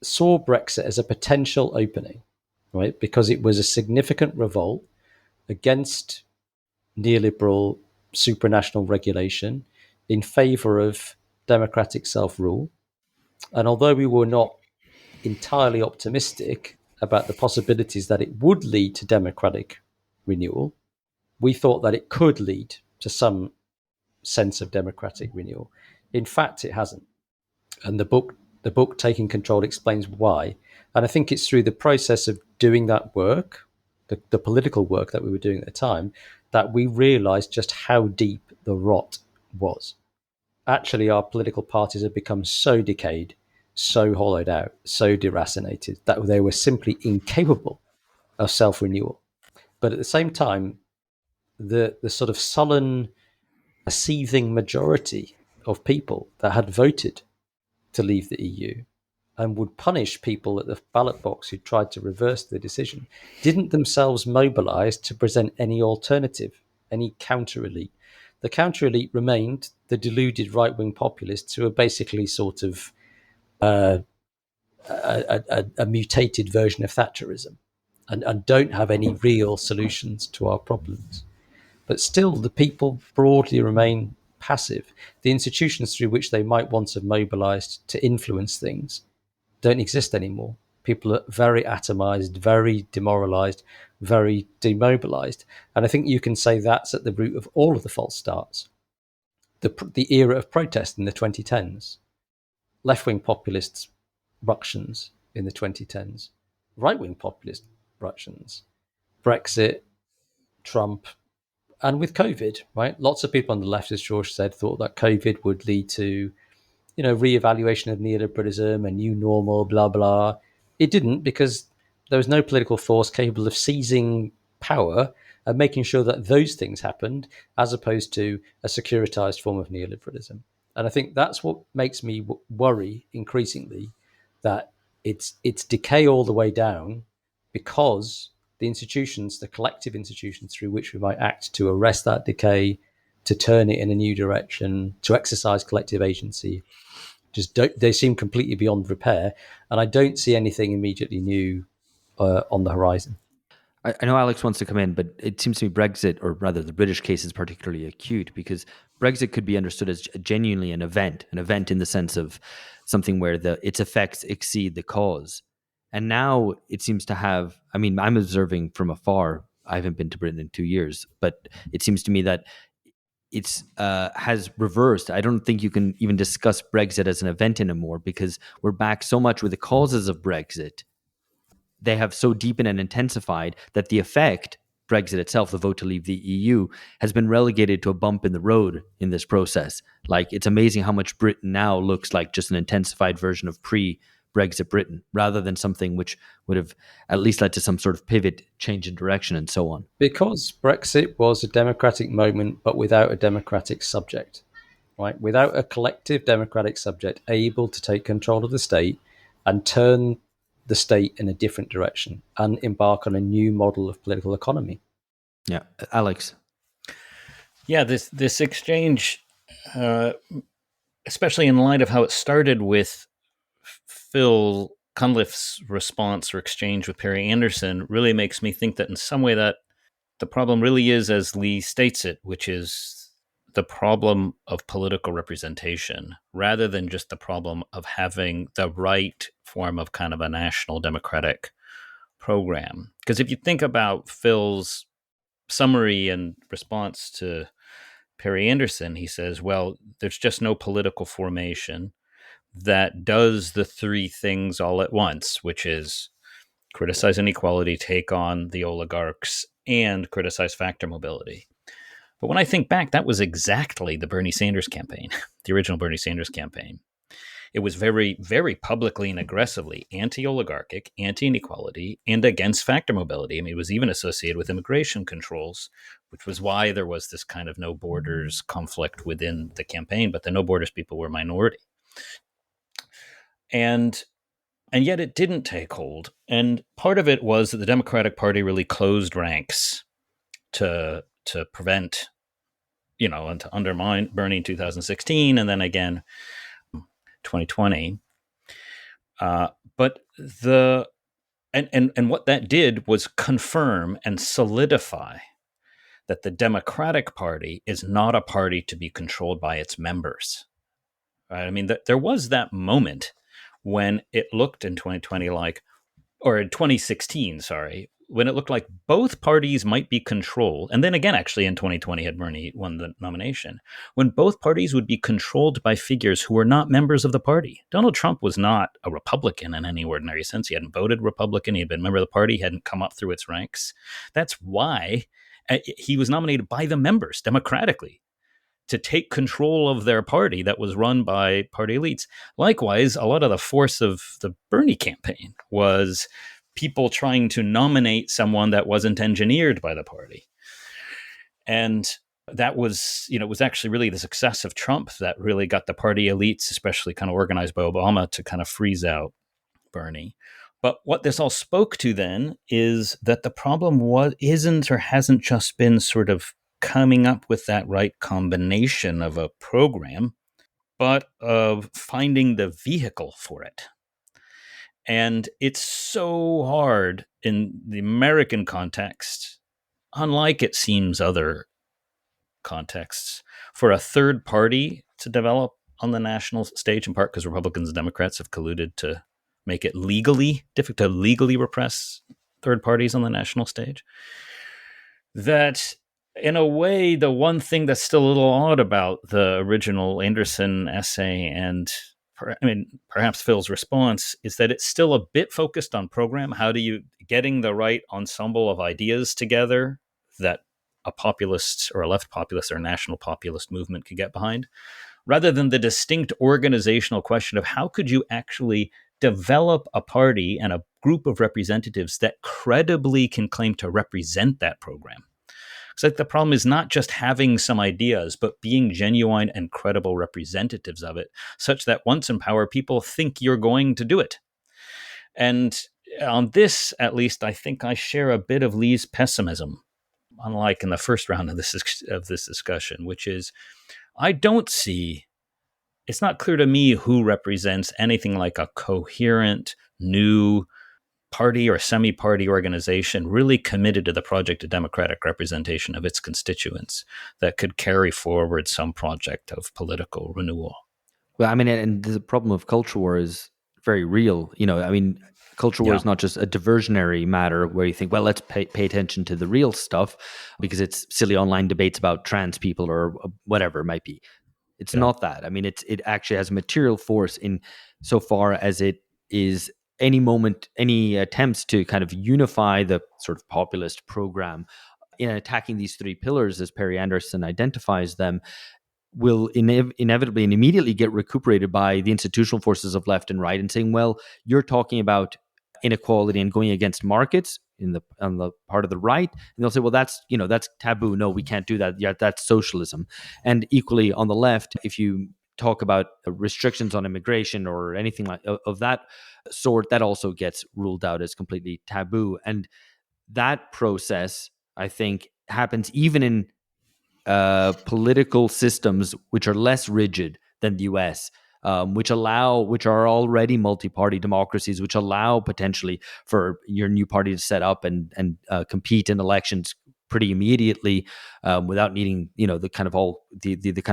saw Brexit as a potential opening, right? Because it was a significant revolt against neoliberal supranational regulation in favor of democratic self-rule. And although we were not entirely optimistic about the possibilities that it would lead to democratic renewal, we thought that it could lead to some sense of democratic renewal. In fact, it hasn't. And the book Taking Control explains why. And I think it's through the process of doing that work, the political work that we were doing at the time, that we realized just how deep the rot was. Actually, our political parties had become so decayed, so hollowed out, so deracinated, that they were simply incapable of self-renewal. But at the same time, the sort of sullen, seething majority of people that had voted to leave the EU and would punish people at the ballot box who tried to reverse the decision didn't themselves mobilize to present any alternative, any counter-elite. The counter-elite remained the deluded right-wing populists who are basically sort of a mutated version of Thatcherism and don't have any real solutions to our problems. But still, the people broadly remain passive. The institutions through which they might once have mobilized to influence things don't exist anymore. People are very atomized, very demoralized, very demobilized. And I think you can say that's at the root of all of the false starts. The era of protest in the 2010s, left-wing populist ructions in the 2010s, right-wing populist Russians. Brexit, Trump, and with COVID, right? Lots of people on the left, as George said, thought that COVID would lead to, re-evaluation of neoliberalism, a new normal, blah, blah. It didn't, because there was no political force capable of seizing power and making sure that those things happened, as opposed to a securitized form of neoliberalism. And I think that's what makes me worry increasingly, that it's decay all the way down, because the institutions, the collective institutions through which we might act to arrest that decay, to turn it in a new direction, to exercise collective agency, they seem completely beyond repair. And I don't see anything immediately new on the horizon. I know Alex wants to come in, but it seems to me Brexit, or rather the British case, is particularly acute, because Brexit could be understood as genuinely an event in the sense of something where its effects exceed the cause. And now it seems to have, I mean, I'm observing from afar. I haven't been to Britain in 2 years, but it seems to me that it's has reversed. I don't think you can even discuss Brexit as an event anymore, because we're back so much with the causes of Brexit. They have so deepened and intensified that the effect, Brexit itself, the vote to leave the EU, has been relegated to a bump in the road in this process. Like, it's amazing how much Britain now looks like just an intensified version of pre-Brexit Britain, rather than something which would have at least led to some sort of pivot, change in direction, and so on. Because Brexit was a democratic moment, but without a democratic subject, right? Without a collective democratic subject able to take control of the state and turn the state in a different direction and embark on a new model of political economy. Yeah. Alex? Yeah, this exchange, especially in light of how it started with Phil Cunliffe's response or exchange with Perry Anderson, really makes me think that in some way that the problem really is, as Lee states it, which is the problem of political representation, rather than just the problem of having the right form of kind of a national democratic program. Because if you think about Phil's summary and response to Perry Anderson, he says, well, there's just no political formation that does the three things all at once, which is criticize inequality, take on the oligarchs, and criticize factor mobility. But when I think back, that was exactly the Bernie Sanders campaign, the original Bernie Sanders campaign. It was very, very publicly and aggressively anti-oligarchic, anti-inequality, and against factor mobility. I mean, it was even associated with immigration controls, which was why there was this kind of no borders conflict within the campaign, but the no borders people were minority. And yet it didn't take hold. And part of it was that the Democratic Party really closed ranks to prevent, and to undermine Bernie in 2016, and then again 2020. But what that did was confirm and solidify that the Democratic Party is not a party to be controlled by its members. Right? I mean, there was that moment when it looked in 2020 or in 2016, sorry, when it looked like both parties might be controlled. And then again, actually in 2020 had Bernie won the nomination, when both parties would be controlled by figures who were not members of the party. Donald Trump was not a Republican in any ordinary sense. He hadn't voted Republican. He had been a member of the party. He hadn't come up through its ranks. That's why he was nominated by the members democratically to take control of their party that was run by party elites. Likewise, a lot of the force of the Bernie campaign was people trying to nominate someone that wasn't engineered by the party. And that was, it was actually really the success of Trump that really got the party elites, especially kind of organized by Obama, to kind of freeze out Bernie. But what this all spoke to then is that the problem isn't or hasn't just been sort of coming up with that right combination of a program, but of finding the vehicle for it. And it's so hard in the American context, unlike it seems other contexts, for a third party to develop on the national stage, in part because Republicans and Democrats have colluded to make it legally difficult to legally repress third parties on the national stage. That, in a way, the one thing that's still a little odd about the original Anderson essay and perhaps Phil's response is that it's still a bit focused on program. How do you getting the right ensemble of ideas together that a populist or a left populist or a national populist movement could get behind, rather than the distinct organizational question of how could you actually develop a party and a group of representatives that credibly can claim to represent that program. So the problem is not just having some ideas, but being genuine and credible representatives of it, such that once in power, people think you're going to do it. And on this, at least, I think I share a bit of Lee's pessimism, unlike in the first round of this discussion, which is I don't see, it's not clear to me who represents anything like a coherent, new party or semi-party organization really committed to the project of democratic representation of its constituents that could carry forward some project of political renewal. Well, I mean, and the problem of culture war is very real. Culture war is not just a diversionary matter where you think, well, let's pay attention to the real stuff because it's silly online debates about trans people or whatever it might be. It's not that. I mean, it actually has a material force in so far as it is any attempts to kind of unify the sort of populist program in attacking these three pillars, as Perry Anderson identifies them, will inevitably and immediately get recuperated by the institutional forces of left and right and saying, well, you're talking about inequality and going against markets on the part of the right, and they'll say, well, that's taboo. No, we can't do that. Yeah, that's socialism. And equally on the left, if you talk about restrictions on immigration or anything like of that sort, that also gets ruled out as completely taboo. And that process, I think, happens even in political systems which are less rigid than the US, which are already multi-party democracies, which allow potentially for your new party to set up and compete in elections pretty immediately without needing the kind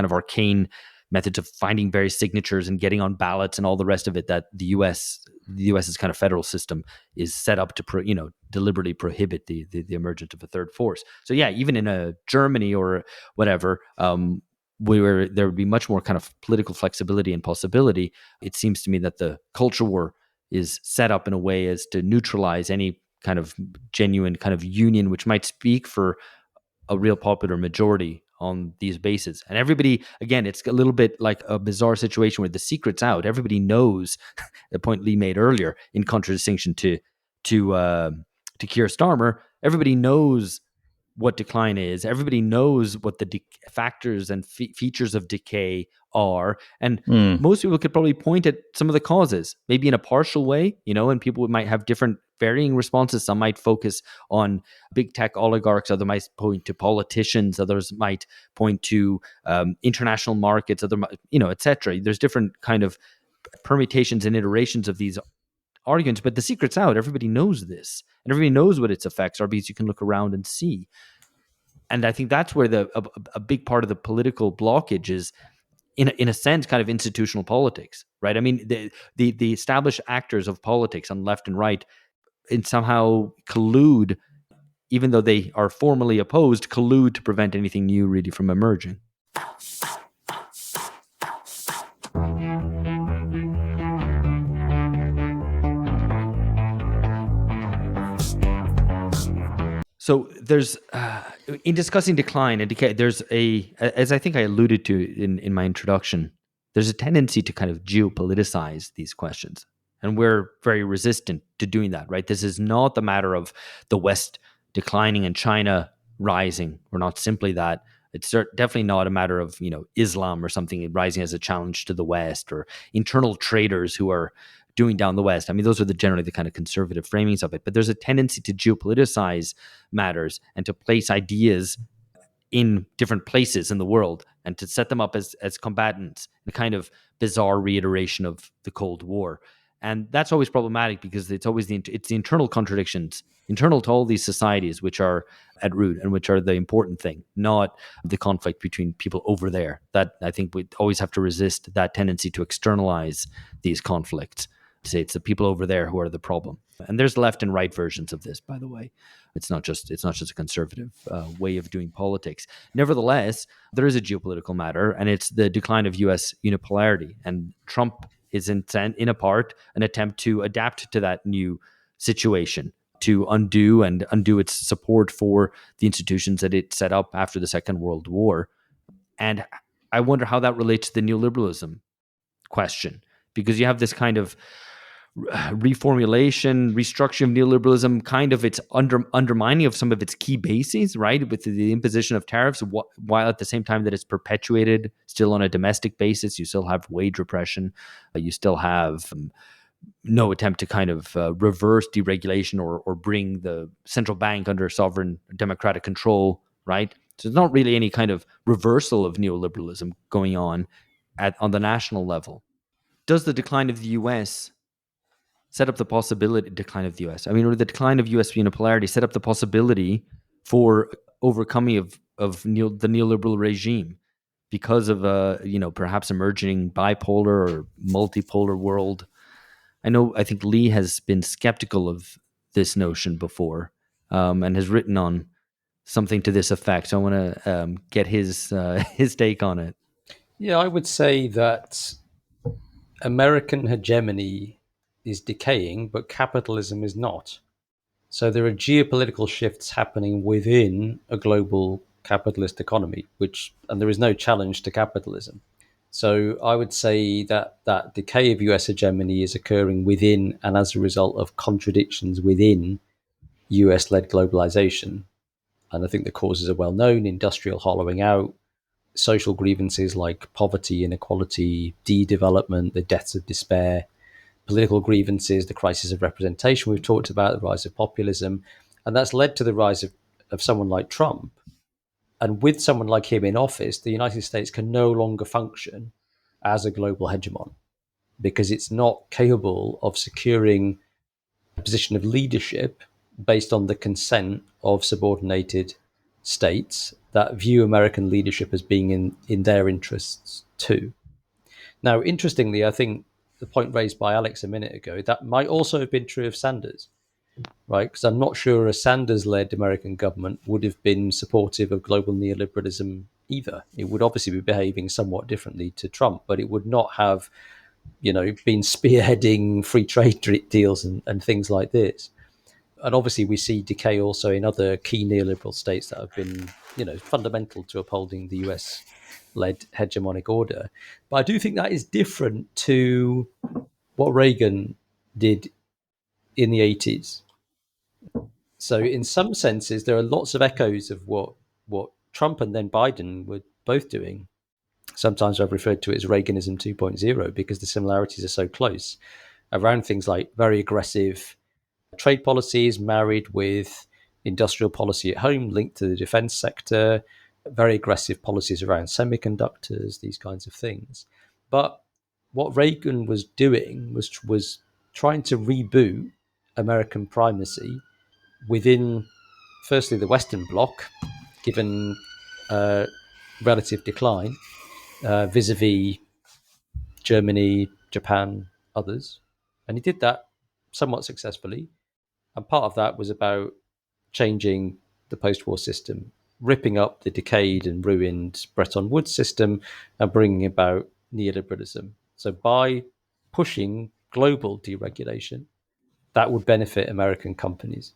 of arcane methods of finding various signatures and getting on ballots and all the rest of it that the US's kind of federal system is set up to deliberately prohibit the emergence of a third force. So yeah, even in a Germany or whatever, where there would be much more kind of political flexibility and possibility, it seems to me that the culture war is set up in a way as to neutralize any kind of genuine kind of union which might speak for a real popular majority on these bases. And everybody, again, it's a little bit like a bizarre situation where the secret's out. Everybody knows the point Lee made earlier in contradistinction to Keir Starmer. Everybody knows what decline is. Everybody knows what the factors and features of decay are. And most people could probably point at some of the causes, maybe in a partial way, and people might have different varying responses. Some might focus on big tech oligarchs, others might point to politicians, others might point to international markets, etc. There's different kind of permutations and iterations of these arguments, but the secret's out. Everybody knows this, and everybody knows what its effects are because you can look around and see. And I think that's where a big part of the political blockage is, in a sense, kind of institutional politics, right? I mean, the established actors of politics on left and right and somehow collude, even though they are formally opposed, collude to prevent anything new really from emerging. So there's, in discussing decline and decay, there's as I think I alluded to in my introduction, there's a tendency to kind of geopoliticize these questions. And we're very resistant to doing that, right? This is not the matter of the West declining and China rising. We're not simply that. It's definitely not a matter of, Islam or something rising as a challenge to the West, or internal traders who are doing down the West. I mean, those are generally the kind of conservative framings of it. But there's a tendency to geopoliticize matters and to place ideas in different places in the world and to set them up as combatants, a kind of bizarre reiteration of the Cold War. And that's always problematic because it's always the internal contradictions, internal to all these societies, which are at root and which are the important thing, not the conflict between people over there. That I think we always have to resist that tendency to externalize these conflicts. To say it's the people over there who are the problem. And there's left and right versions of this, by the way. It's not just a conservative way of doing politics. Nevertheless, there is a geopolitical matter, and it's the decline of U.S. unipolarity. And Trump is in a part an attempt to adapt to that new situation, to undo its support for the institutions that it set up after the Second World War. And I wonder how that relates to the neoliberalism question, because you have this kind of reformulation, restructuring of neoliberalism, kind of its undermining of some of its key bases, right? With the imposition of tariffs, while at the same time that it's perpetuated still on a domestic basis. You still have wage repression. You still have no attempt to kind of reverse deregulation or bring the central bank under sovereign democratic control, right? So there's not really any kind of reversal of neoliberalism going on on the national level. Does the decline of the US set up the possibility, or the decline of US unipolarity set up the possibility for overcoming of the neoliberal regime because of perhaps emerging bipolar or multipolar world? I think Lee has been skeptical of this notion before, and has written on something to this effect. So I want to get his take on it. Yeah, I would say that American hegemony is decaying, but capitalism is not. So there are geopolitical shifts happening within a global capitalist economy, and there is no challenge to capitalism. So I would say that that decay of US hegemony is occurring within and as a result of contradictions within US-led globalization. And I think the causes are well known: industrial hollowing out, social grievances like poverty, inequality, de-development, the deaths of despair, political grievances, the crisis of representation we've talked about, the rise of populism. And that's led to the rise of someone like Trump. And with someone like him in office, the United States can no longer function as a global hegemon because it's not capable of securing a position of leadership based on the consent of subordinated states that view American leadership as being in their interests too. Now, interestingly, I think the point raised by Alex a minute ago, that might also have been true of Sanders, right? Because I'm not sure a Sanders-led American government would have been supportive of global neoliberalism either. It would obviously be behaving somewhat differently to Trump, but it would not have, been spearheading free trade deals and things like this. And obviously we see decay also in other key neoliberal states that have been, fundamental to upholding the US-led hegemonic order. But I do think that is different to what Reagan did in the 80s. So in some senses, there are lots of echoes of what Trump and then Biden were both doing. Sometimes I've referred to it as Reaganism 2.0 because the similarities are so close around things like very aggressive trade policies married with industrial policy at home linked to the defense sector, very aggressive policies around semiconductors, these kinds of things. But what Reagan was doing was trying to reboot American primacy within, firstly, the Western Bloc, given relative decline vis-a-vis Germany, Japan, others. And he did that somewhat successfully. And part of that was about changing the post-war system, ripping up the decayed and ruined Bretton Woods system and bringing about neoliberalism. So by pushing global deregulation, that would benefit American companies.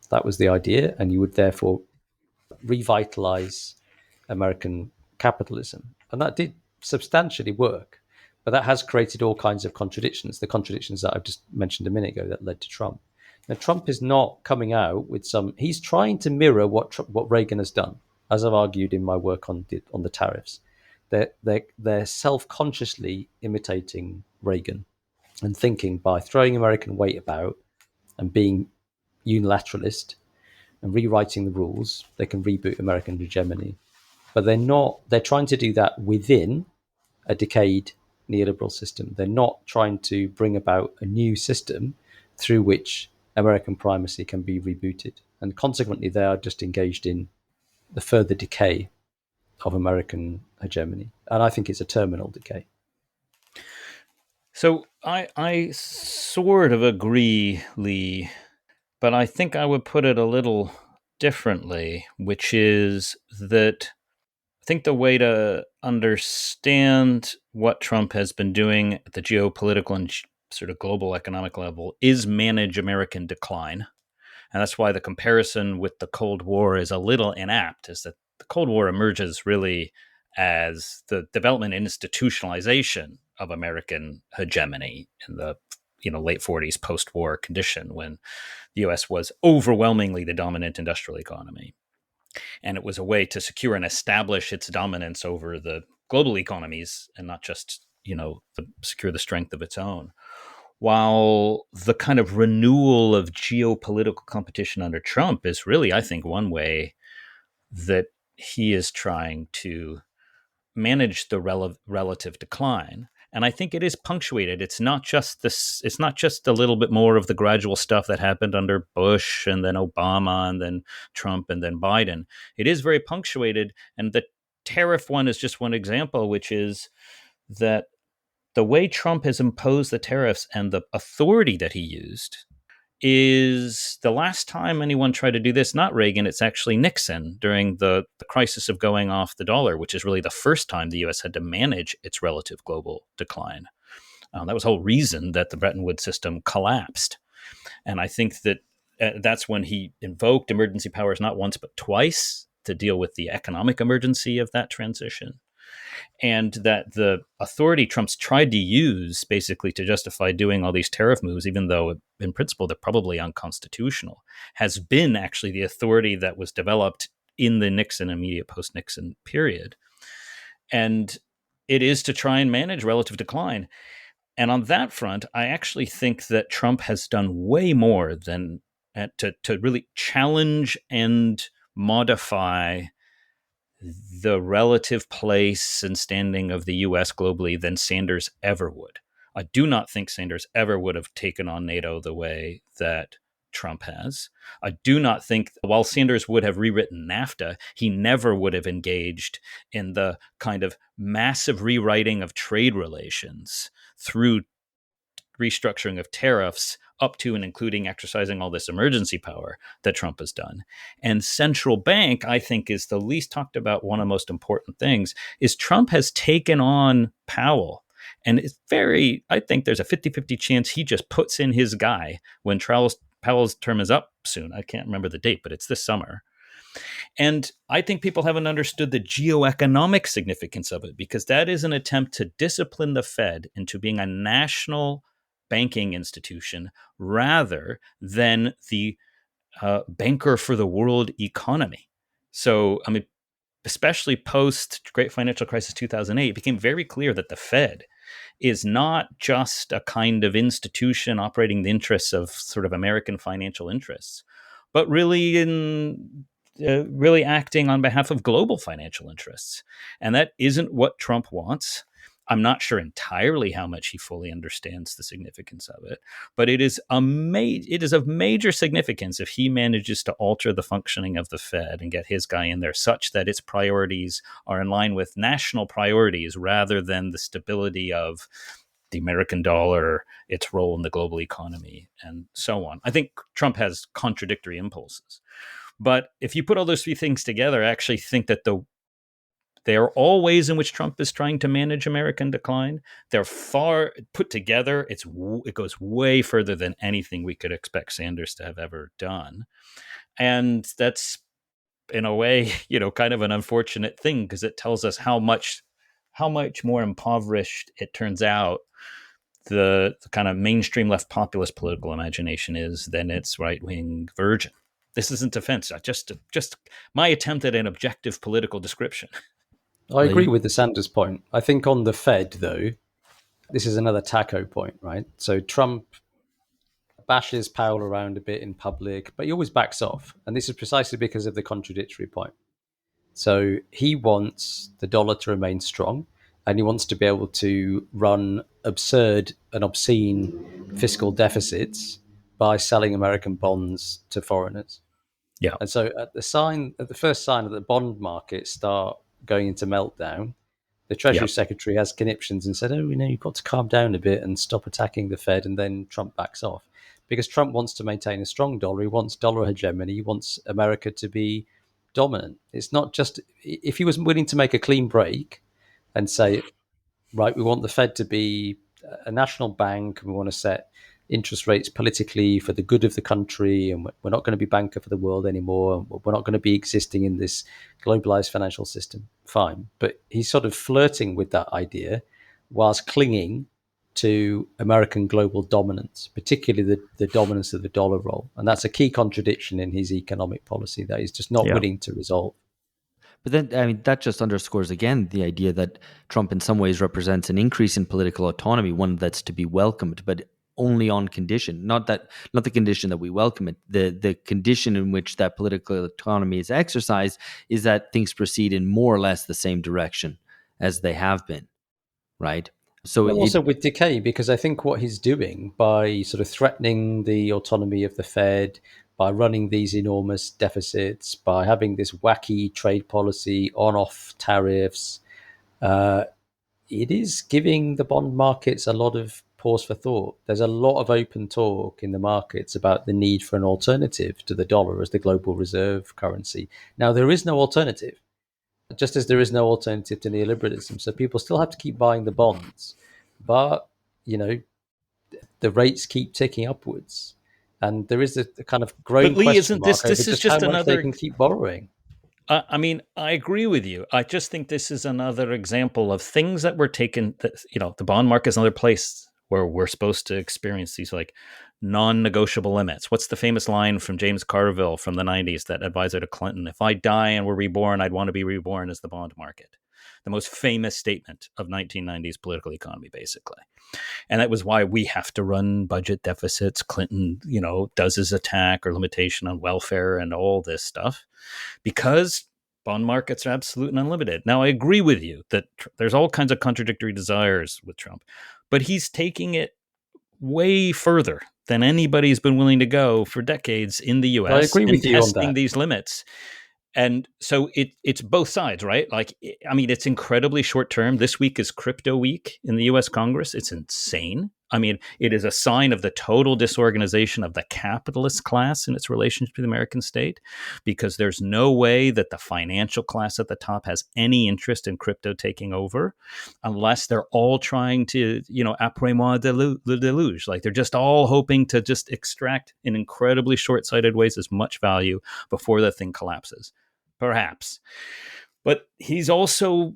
That was the idea, and you would therefore revitalize American capitalism. And that did substantially work, but that has created all kinds of contradictions, the contradictions that I've just mentioned a minute ago that led to Trump. Now, Trump is not coming out with he's trying to mirror what Reagan has done, as I've argued in my work on the tariffs. They're self-consciously imitating Reagan and thinking by throwing American weight about and being unilateralist and rewriting the rules, they can reboot American hegemony. But they're trying to do that within a decayed neoliberal system. They're not trying to bring about a new system through which American primacy can be rebooted. And consequently, they are just engaged in the further decay of American hegemony. And I think it's a terminal decay. So I sort of agree, Lee, but I think I would put it a little differently, which is that I think the way to understand what Trump has been doing at the geopolitical and sort of global economic level is manage American decline. And that's why the comparison with the Cold War is a little inapt, is that the Cold War emerges really as the development and institutionalization of American hegemony in the late 40s post-war condition, when the US was overwhelmingly the dominant industrial economy. And it was a way to secure and establish its dominance over the global economies and not just, secure the strength of its own. While the kind of renewal of geopolitical competition under Trump is really, I think, one way that he is trying to manage the relative decline. And I think it is punctuated. It's not just this. It's not just a little bit more of the gradual stuff that happened under Bush and then Obama and then Trump and then Biden. It is very punctuated. And the tariff one is just one example, which is that the way Trump has imposed the tariffs and the authority that he used is the last time anyone tried to do this, not Reagan, it's actually Nixon during the crisis of going off the dollar, which is really the first time the U.S. had to manage its relative global decline. That was the whole reason that the Bretton Woods system collapsed. And I think that that's when he invoked emergency powers not once but twice to deal with the economic emergency of that transition. And that the authority Trump's tried to use basically to justify doing all these tariff moves, even though in principle they're probably unconstitutional, has been actually the authority that was developed in the Nixon immediate post-Nixon period. And it is to try and manage relative decline. And on that front, I actually think that Trump has done way more than to really challenge and modify the relative place and standing of the U.S. globally than Sanders ever would. I do not think Sanders ever would have taken on NATO the way that Trump has. I do not think, while Sanders would have rewritten NAFTA, he never would have engaged in the kind of massive rewriting of trade relations through restructuring of tariffs up to and including exercising all this emergency power that Trump has done. And central bank, I think, is the least talked about. One of the most important things is Trump has taken on Powell. And it's I think there's a 50-50 chance he just puts in his guy when Powell's term is up soon. I can't remember the date, but it's this summer. And I think people haven't understood the geoeconomic significance of it, because that is an attempt to discipline the Fed into being a national banking institution rather than the banker for the world economy. So, I mean, especially post Great Financial Crisis 2008, it became very clear that the Fed is not just a kind of institution operating the interests of sort of American financial interests, but really really acting on behalf of global financial interests. And that isn't what Trump wants. I'm not sure entirely how much he fully understands the significance of it, but it is of major significance if he manages to alter the functioning of the Fed and get his guy in there such that its priorities are in line with national priorities rather than the stability of the American dollar, its role in the global economy, and so on. I think Trump has contradictory impulses. But if you put all those three things together, I actually think that they are all ways in which Trump is trying to manage American decline. They're far put together. It goes way further than anything we could expect Sanders to have ever done. And that's, in a way, kind of an unfortunate thing, because it tells us how much more impoverished it turns out the kind of mainstream left populist political imagination is than its right-wing version. This isn't defense, just my attempt at an objective political description. I agree with the Sanders point. I think on the Fed, though, this is another taco point, right? So Trump bashes Powell around a bit in public, but he always backs off. And this is precisely because of the contradictory point. So he wants the dollar to remain strong, and he wants to be able to run absurd and obscene fiscal deficits by selling American bonds to foreigners. Yeah. And so at the first sign of the bond market start going into meltdown, the Treasury Secretary has conniptions and said, you've got to calm down a bit and stop attacking the Fed. And then Trump backs off because Trump wants to maintain a strong dollar. He wants dollar hegemony. He wants America to be dominant. It's not just, if he was willing to make a clean break and say, right, we want the Fed to be a national bank, and we want to set interest rates politically for the good of the country, and we're not going to be banker for the world anymore. We're not going to be existing in this globalized financial system. Fine. But he's sort of flirting with that idea whilst clinging to American global dominance, particularly the dominance of the dollar role. And that's a key contradiction in his economic policy that he's just not willing to resolve. But then, I mean, that just underscores again the idea that Trump in some ways represents an increase in political autonomy, one that's to be welcomed, but only on condition, not the condition that we welcome it. The condition in which that political autonomy is exercised is that things proceed in more or less the same direction as they have been, right? So also with Decay, because I think what he's doing by sort of threatening the autonomy of the Fed, by running these enormous deficits, by having this wacky trade policy, on-off tariffs, it is giving the bond markets a lot of pause for thought. There's a lot of open talk in the markets about the need for an alternative to the dollar as the global reserve currency. Now, there is no alternative, just as there is no alternative to neoliberalism. So people still have to keep buying the bonds, but, the rates keep ticking upwards. And there is a kind of growing question mark over this is just how much another, they can keep borrowing. I mean, I agree with you. I just think this is another example of things that were taken, the bond market is another place where we're supposed to experience these like non-negotiable limits. What's the famous line from James Carville from the 90s, that advisor to Clinton? If I die and were reborn, I'd want to be reborn as the bond market. The most famous statement of 1990s political economy, basically. And that was why we have to run budget deficits. Clinton, does his attack or limitation on welfare and all this stuff, because bond markets are absolute and unlimited. Now, I agree with you that there's all kinds of contradictory desires with Trump, but he's taking it way further than anybody's been willing to go for decades in the US. I agree with you on that. These limits. And so it's both sides, right? Like, I mean, it's incredibly short term. This week is crypto week in the US Congress. It's insane. I mean, it is a sign of the total disorganization of the capitalist class in its relationship to the American state, because there's no way that the financial class at the top has any interest in crypto taking over, unless they're all trying to, après-moi le deluge. Like, they're just all hoping to just extract in incredibly short-sighted ways as much value before the thing collapses. Perhaps. But he's also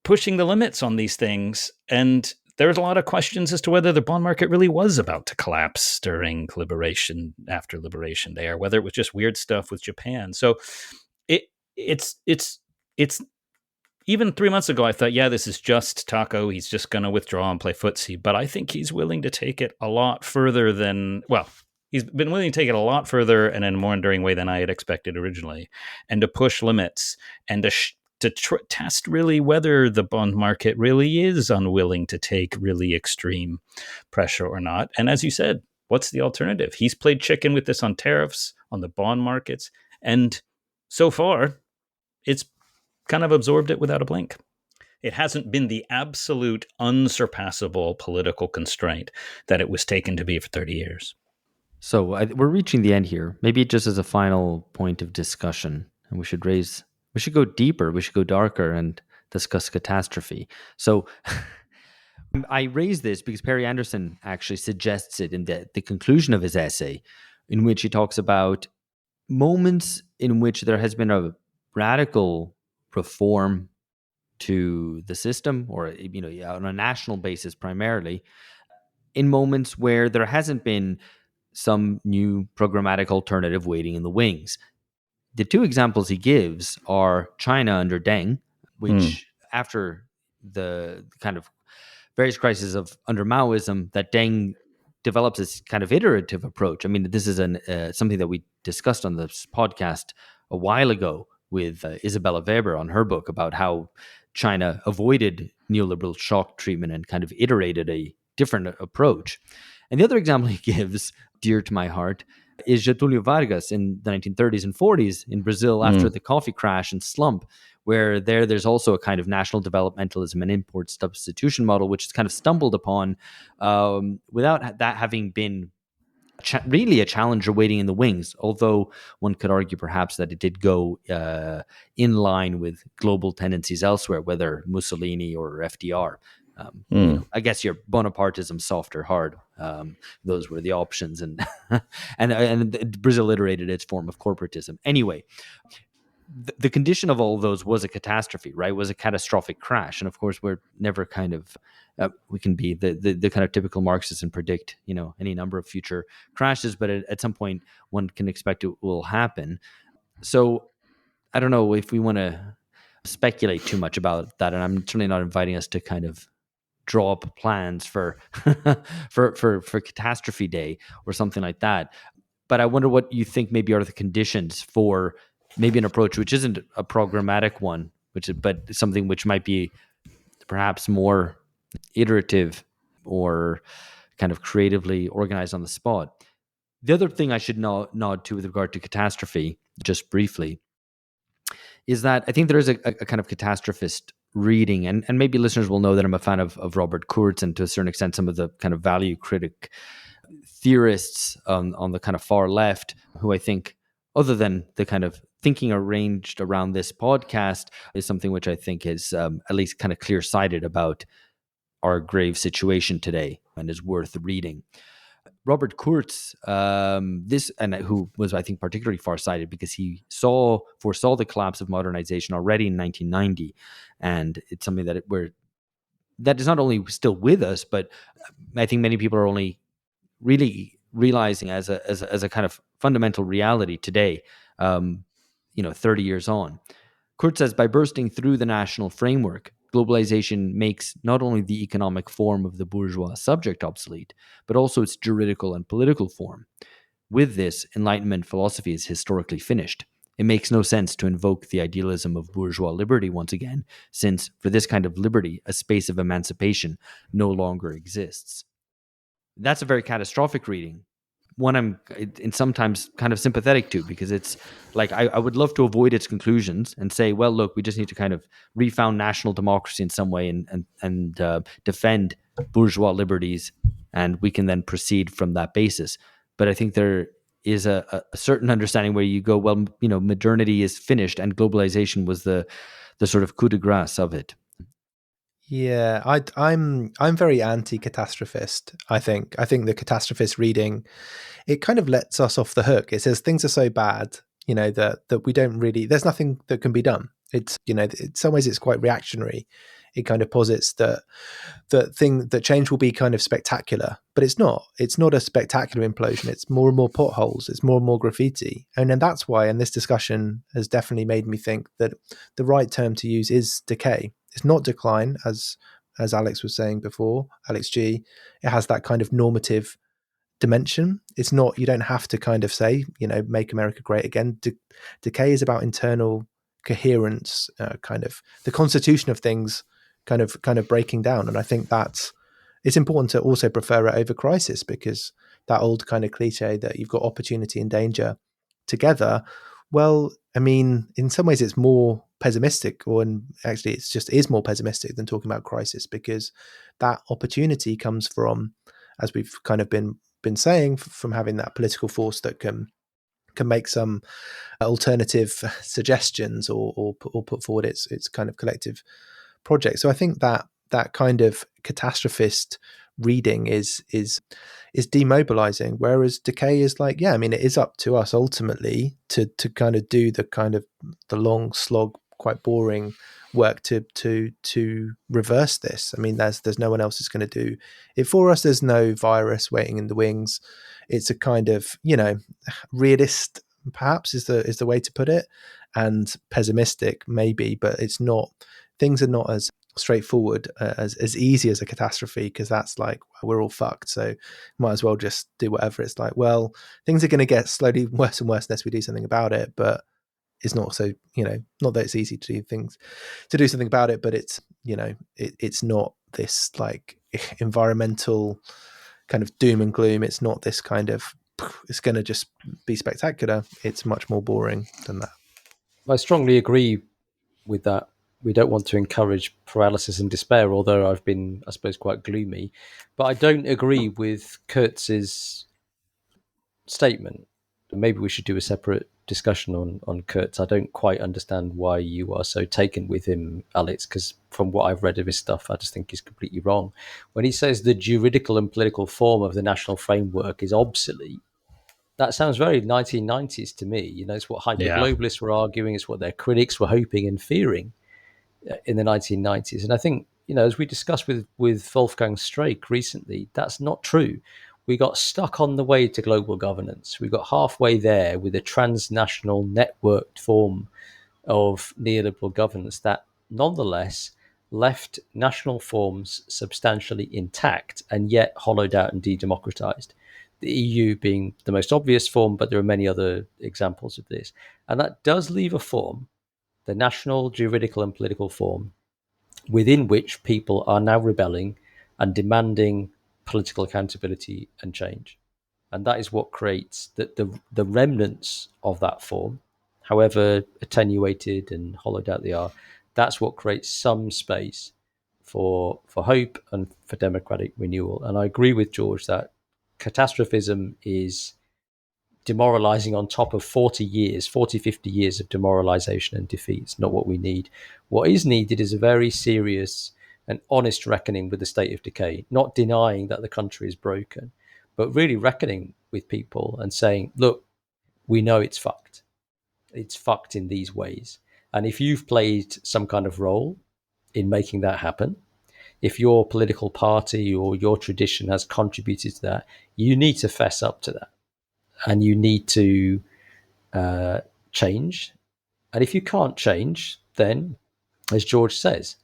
pushing the limits on these things. And there's a lot of questions as to whether the bond market really was about to collapse during Liberation, after Liberation Day, or whether it was just weird stuff with Japan. So it's even 3 months ago, I thought, yeah, this is just Taco. He's just going to withdraw and play footsie. But I think he's willing to take it a lot further than, he's been willing to take it a lot further and in a more enduring way than I had expected originally, and to push limits and to test really whether the bond market really is unwilling to take really extreme pressure or not. And as you said, what's the alternative? He's played chicken with this on tariffs, on the bond markets, and so far, it's kind of absorbed it without a blink. It hasn't been the absolute unsurpassable political constraint that it was taken to be for 30 years. So we're reaching the end here. Maybe just as a final point of discussion, and we should go deeper, we should go darker and discuss catastrophe. So I raise this because Perry Anderson actually suggests it in the conclusion of his essay, in which he talks about moments in which there has been a radical reform to the system, or on a national basis primarily, in moments where there hasn't been some new programmatic alternative waiting in the wings. The two examples he gives are China under Deng, which after the kind of various crises of under Maoism, that Deng develops this kind of iterative approach. I mean, this is something that we discussed on this podcast a while ago with Isabella Weber on her book about how China avoided neoliberal shock treatment and kind of iterated a different approach. And the other example he gives, dear to my heart, is Getúlio Vargas in the 1930s and 40s in Brazil after the coffee crash and slump, where there's also a kind of national developmentalism and import substitution model, which is kind of stumbled upon without that having been really a challenger waiting in the wings, although one could argue perhaps that it did go in line with global tendencies elsewhere, whether Mussolini or FDR. I guess your Bonapartism, soft or hard. Those were the options, and and Brazil iterated its form of corporatism. Anyway, the condition of all those was a catastrophe, right? Was a catastrophic crash, and of course, we're never kind of we can be the kind of typical Marxist and predict any number of future crashes, but at some point, one can expect it will happen. So I don't know if we want to speculate too much about that, and I'm certainly not inviting us to kind of draw up plans for for catastrophe day or something like that. But I wonder what you think maybe are the conditions for maybe an approach which isn't a programmatic one, but something which might be perhaps more iterative or kind of creatively organized on the spot. The other thing I should nod to with regard to catastrophe, just briefly, is that I think there is a kind of catastrophist reading, and maybe listeners will know that I'm a fan of Robert Kurtz, and to a certain extent some of the kind of value critic theorists on the kind of far left, who I think, other than the kind of thinking arranged around this podcast, is something which I think is at least kind of clear-sighted about our grave situation today and is worth reading. Robert Kurtz, who was, I think, particularly far-sighted because he foresaw the collapse of modernization already in 1990, and it's something that is not only still with us, but I think many people are only really realizing as a kind of fundamental reality today, 30 years on. Kurtz says, by bursting through the national framework, globalization makes not only the economic form of the bourgeois subject obsolete, but also its juridical and political form. With this, Enlightenment philosophy is historically finished. It makes no sense to invoke the idealism of bourgeois liberty once again, since for this kind of liberty, a space of emancipation no longer exists. That's a very catastrophic reading, one I'm sometimes kind of sympathetic to, because it's like I would love to avoid its conclusions and say, well, look, we just need to kind of refound national democracy in some way and defend bourgeois liberties, and we can then proceed from that basis. But I think there is a certain understanding where you go, well, modernity is finished, and globalization was the sort of coup de grace of it. Yeah, I'm very anti-catastrophist. I think the catastrophist reading, it kind of lets us off the hook. It says things are so bad, that we don't really. There's nothing that can be done. It's in some ways it's quite reactionary. It kind of posits that change will be kind of spectacular, but it's not. It's not a spectacular implosion. It's more and more potholes. It's more and more graffiti, and then that's why. And this discussion has definitely made me think that the right term to use is decay. It's not decline, as Alex was saying before, Alex G. It has that kind of normative dimension. It's not, you don't have to kind of say, make America great again. Decay is about internal coherence, kind of the constitution of things kind of breaking down. And I think it's important to also prefer it over crisis, because that old kind of cliche that you've got opportunity and danger together, well, I mean, in some ways it's more pessimistic, actually it's just is more pessimistic than talking about crisis, because that opportunity comes from, as we've kind of been saying, from having that political force that can make some alternative suggestions or put forward its kind of collective project. So I think that kind of catastrophist reading is demobilizing, whereas decay is like, yeah, I mean, it is up to us ultimately to kind of do the long slog, quite boring work to reverse this. I mean, there's no one else is going to do it for us. There's no virus waiting in the wings. It's a kind of, realist perhaps is the way to put it, and pessimistic maybe, but it's not. Things are not as straightforward, as easy as a catastrophe, because that's like, we're all fucked, so might as well just do whatever. It's like, well, things are going to get slowly worse and worse unless we do something about it, but it's not so, not that it's easy to do something about it, but it's, it's not this like environmental kind of doom and gloom. It's not this kind of, it's going to just be spectacular. It's much more boring than that. I strongly agree with that. We don't want to encourage paralysis and despair, although I've been, I suppose, quite gloomy. But I don't agree with Kurtz's statement. Maybe we should do a separate discussion on Kurtz. I don't quite understand why you are so taken with him, Alex, because from what I've read of his stuff, I just think he's completely wrong. When he says the juridical and political form of the national framework is obsolete, that sounds very 1990s to me. You know, it's what hyper-globalists were arguing, it's what their critics were hoping and fearing in the 1990s. And I think, you know, as we discussed with Wolfgang Streeck recently, that's not true. We got stuck on the way to global governance. We got halfway there with a transnational networked form of neoliberal governance that nonetheless left national forms substantially intact and yet hollowed out and de-democratized. The EU being the most obvious form, but there are many other examples of this. And that does leave a form, the national juridical and political form, within which people are now rebelling and demanding political accountability and change. And that is what creates the remnants of that form, however attenuated and hollowed out they are. That's what creates some space for hope and for democratic renewal. And I agree with George that catastrophism is demoralizing on top of 50 years of demoralization and defeat. It's not what we need. What is needed is a very serious and honest reckoning with the state of decay, not denying that the country is broken, but really reckoning with people and saying, look, we know it's fucked. It's fucked in these ways. And if you've played some kind of role in making that happen, if your political party or your tradition has contributed to that, you need to fess up to that. And you need to change. And if you can't change, then, as George says,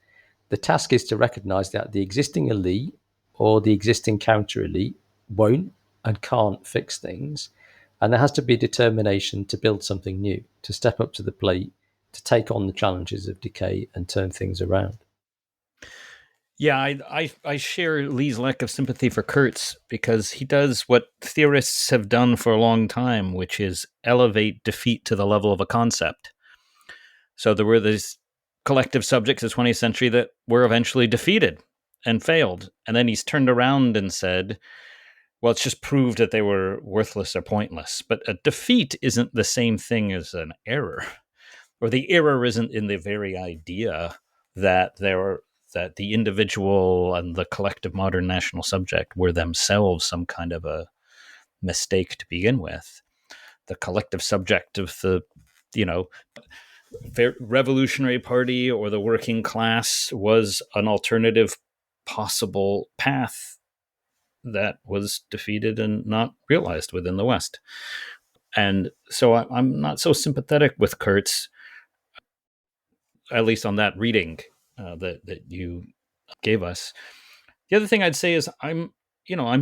the task is to recognize that the existing elite or the existing counter-elite won't and can't fix things. And there has to be determination to build something new, to step up to the plate, to take on the challenges of decay and turn things around. Yeah, I share Lee's lack of sympathy for Kurtz because he does what theorists have done for a long time, which is elevate defeat to the level of a concept. So there were these collective subjects of the 20th century that were eventually defeated and failed. And then he's turned around and said, well, it's just proved that they were worthless or pointless. But a defeat isn't the same thing as an error. Or the error isn't in the very idea that that the individual and the collective modern national subject were themselves some kind of a mistake to begin with. The collective subject of the, revolutionary party or the working class was an alternative possible path that was defeated and not realized within the West. And so I'm not so sympathetic with Kurtz, at least on that reading that you gave us. The other thing I'd say is I'm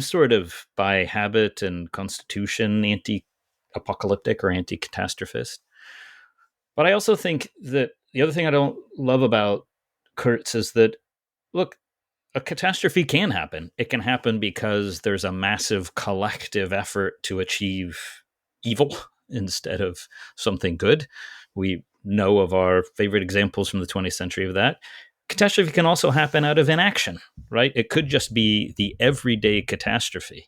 sort of by habit and constitution anti-apocalyptic or anti-catastrophist. But I also think that the other thing I don't love about Kurtz is that, look, a catastrophe can happen. It can happen because there's a massive collective effort to achieve evil instead of something good. We know of our favorite examples from the 20th century of that. Catastrophe can also happen out of inaction, right? It could just be the everyday catastrophe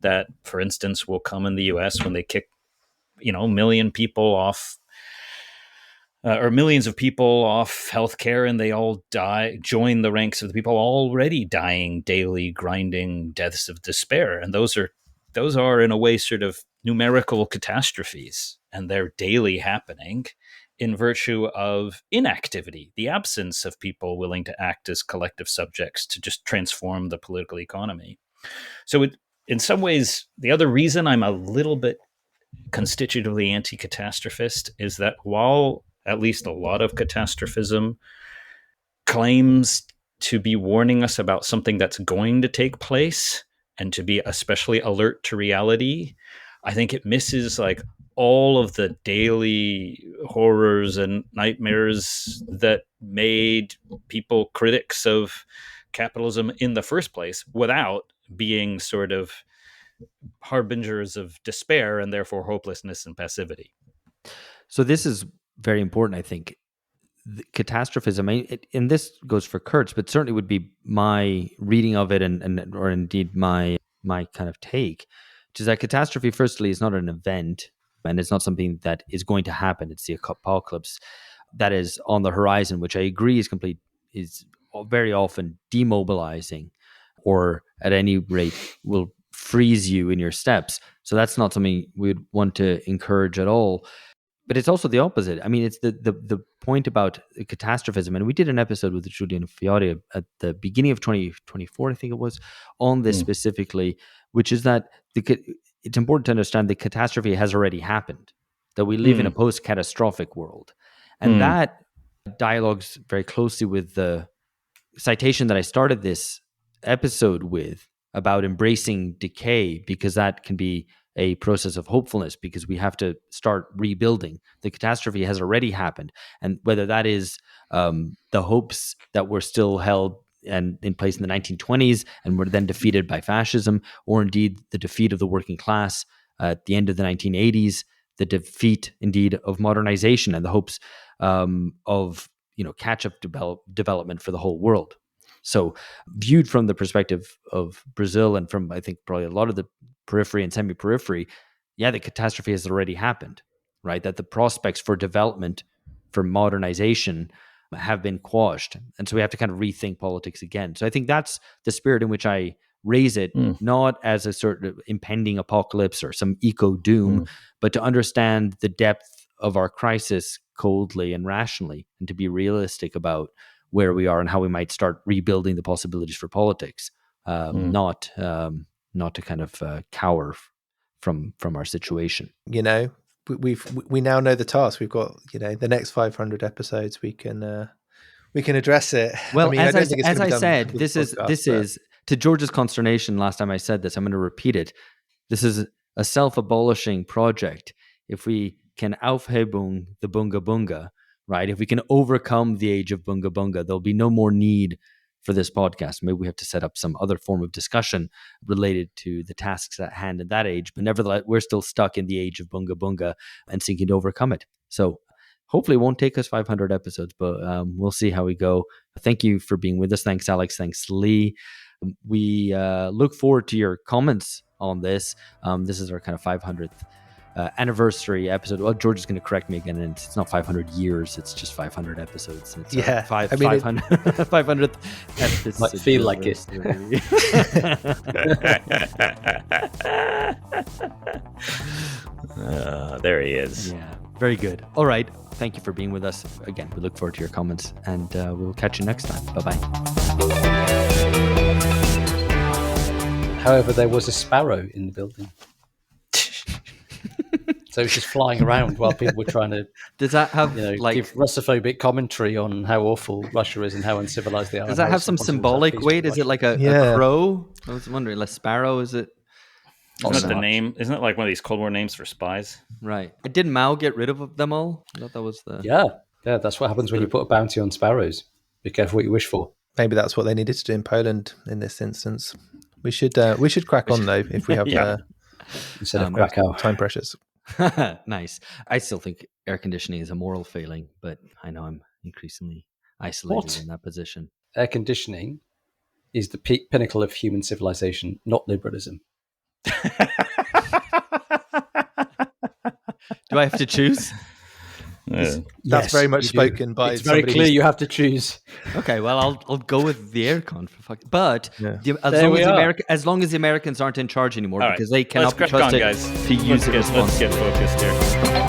that, for instance, will come in the US when they kick, million people off or millions of people off healthcare, and they all join the ranks of the people already dying daily, grinding deaths of despair. And those are in a way sort of numerical catastrophes, and they're daily happening in virtue of inactivity, the absence of people willing to act as collective subjects to just transform the political economy. So in some ways, the other reason I'm a little bit constitutively anti-catastrophist is that while at least a lot of catastrophism claims to be warning us about something that's going to take place and to be especially alert to reality, I think it misses like all of the daily horrors and nightmares that made people critics of capitalism in the first place without being sort of harbingers of despair and therefore hopelessness and passivity. So this is very important, I think. The catastrophism, and this goes for Kurtz, but certainly would be my reading of it, and or indeed my kind of take, which is that catastrophe, firstly, is not an event, and it's not something that is going to happen. It's the apocalypse that is on the horizon, which I agree is very often demobilizing, or at any rate will freeze you in your steps. So that's not something we'd want to encourage at all. But it's also the opposite. I mean, it's the point about catastrophism, and we did an episode with Julian Fiotti at the beginning of 2024, I think it was, on this specifically, which is that it's important to understand the catastrophe has already happened, that we live in a post-catastrophic world. And that dialogues very closely with the citation that I started this episode with about embracing decay, because that can be a process of hopefulness, because we have to start rebuilding. The catastrophe has already happened. And whether that is the hopes that were still held and in place in the 1920s and were then defeated by fascism, or indeed the defeat of the working class at the end of the 1980s, the defeat indeed of modernization and the hopes of catch-up development for the whole world. So viewed from the perspective of Brazil and from, I think, probably a lot of the periphery and semi-periphery, the catastrophe has already happened, right? That the prospects for development, for modernization have been quashed. And so we have to kind of rethink politics again. So I think that's the spirit in which I raise it, not as a sort of impending apocalypse or some eco-doom, but to understand the depth of our crisis coldly and rationally, and to be realistic about where we are and how we might start rebuilding the possibilities for politics, not to kind of cower from our situation. We now know the task. We've got the next 500 episodes. We can address it. Well, I mean, as I said, said, this is to George's consternation. Last time I said this, I'm going to repeat it. This is a self-abolishing project. If we can Aufhebunga Bunga, right? If we can overcome the age of Bunga Bunga, there'll be no more need for this podcast. Maybe we have to set up some other form of discussion related to the tasks at hand in that age. But nevertheless, we're still stuck in the age of Bunga Bunga and seeking to overcome it. So hopefully it won't take us 500 episodes, but we'll see how we go. Thank you for being with us. Thanks, Alex. Thanks, Lee. We look forward to your comments on this. This is our kind of 500th anniversary episode. Well, George is going to correct me again, and it's not 500 years, it's just 500 episodes. It's 500th episode. Might feel like it. There he is. Yeah, very good. All right, thank you for being with us again. We look forward to your comments, and we'll catch you next time. Bye-bye. However, there was a sparrow in the building. So it's just flying around while people were trying to does that have give Russophobic commentary on how awful Russia is and how uncivilized they are. Does that have some symbolic weight? Is it like a crow? I was wondering, like sparrow, is it? Isn't that the name? Isn't it like one of these Cold War names for spies? Right. Did Mao get rid of them all? I thought that was the... Yeah, that's what happens when you put a bounty on sparrows. Be careful what you wish for. Maybe that's what they needed to do in Poland in this instance. We should crack on though if we have instead of Krakow time pressures. Nice. I still think air conditioning is a moral failing, but I know I'm increasingly isolated in that position. Air conditioning is the pinnacle of human civilization, not liberalism. Do I have to choose? That's very much spoken by. It's very clear you have to choose. Okay, well, I'll go with the aircon. But as long as the Americans aren't in charge anymore, because they cannot be trusted to use it. Let's get focused here.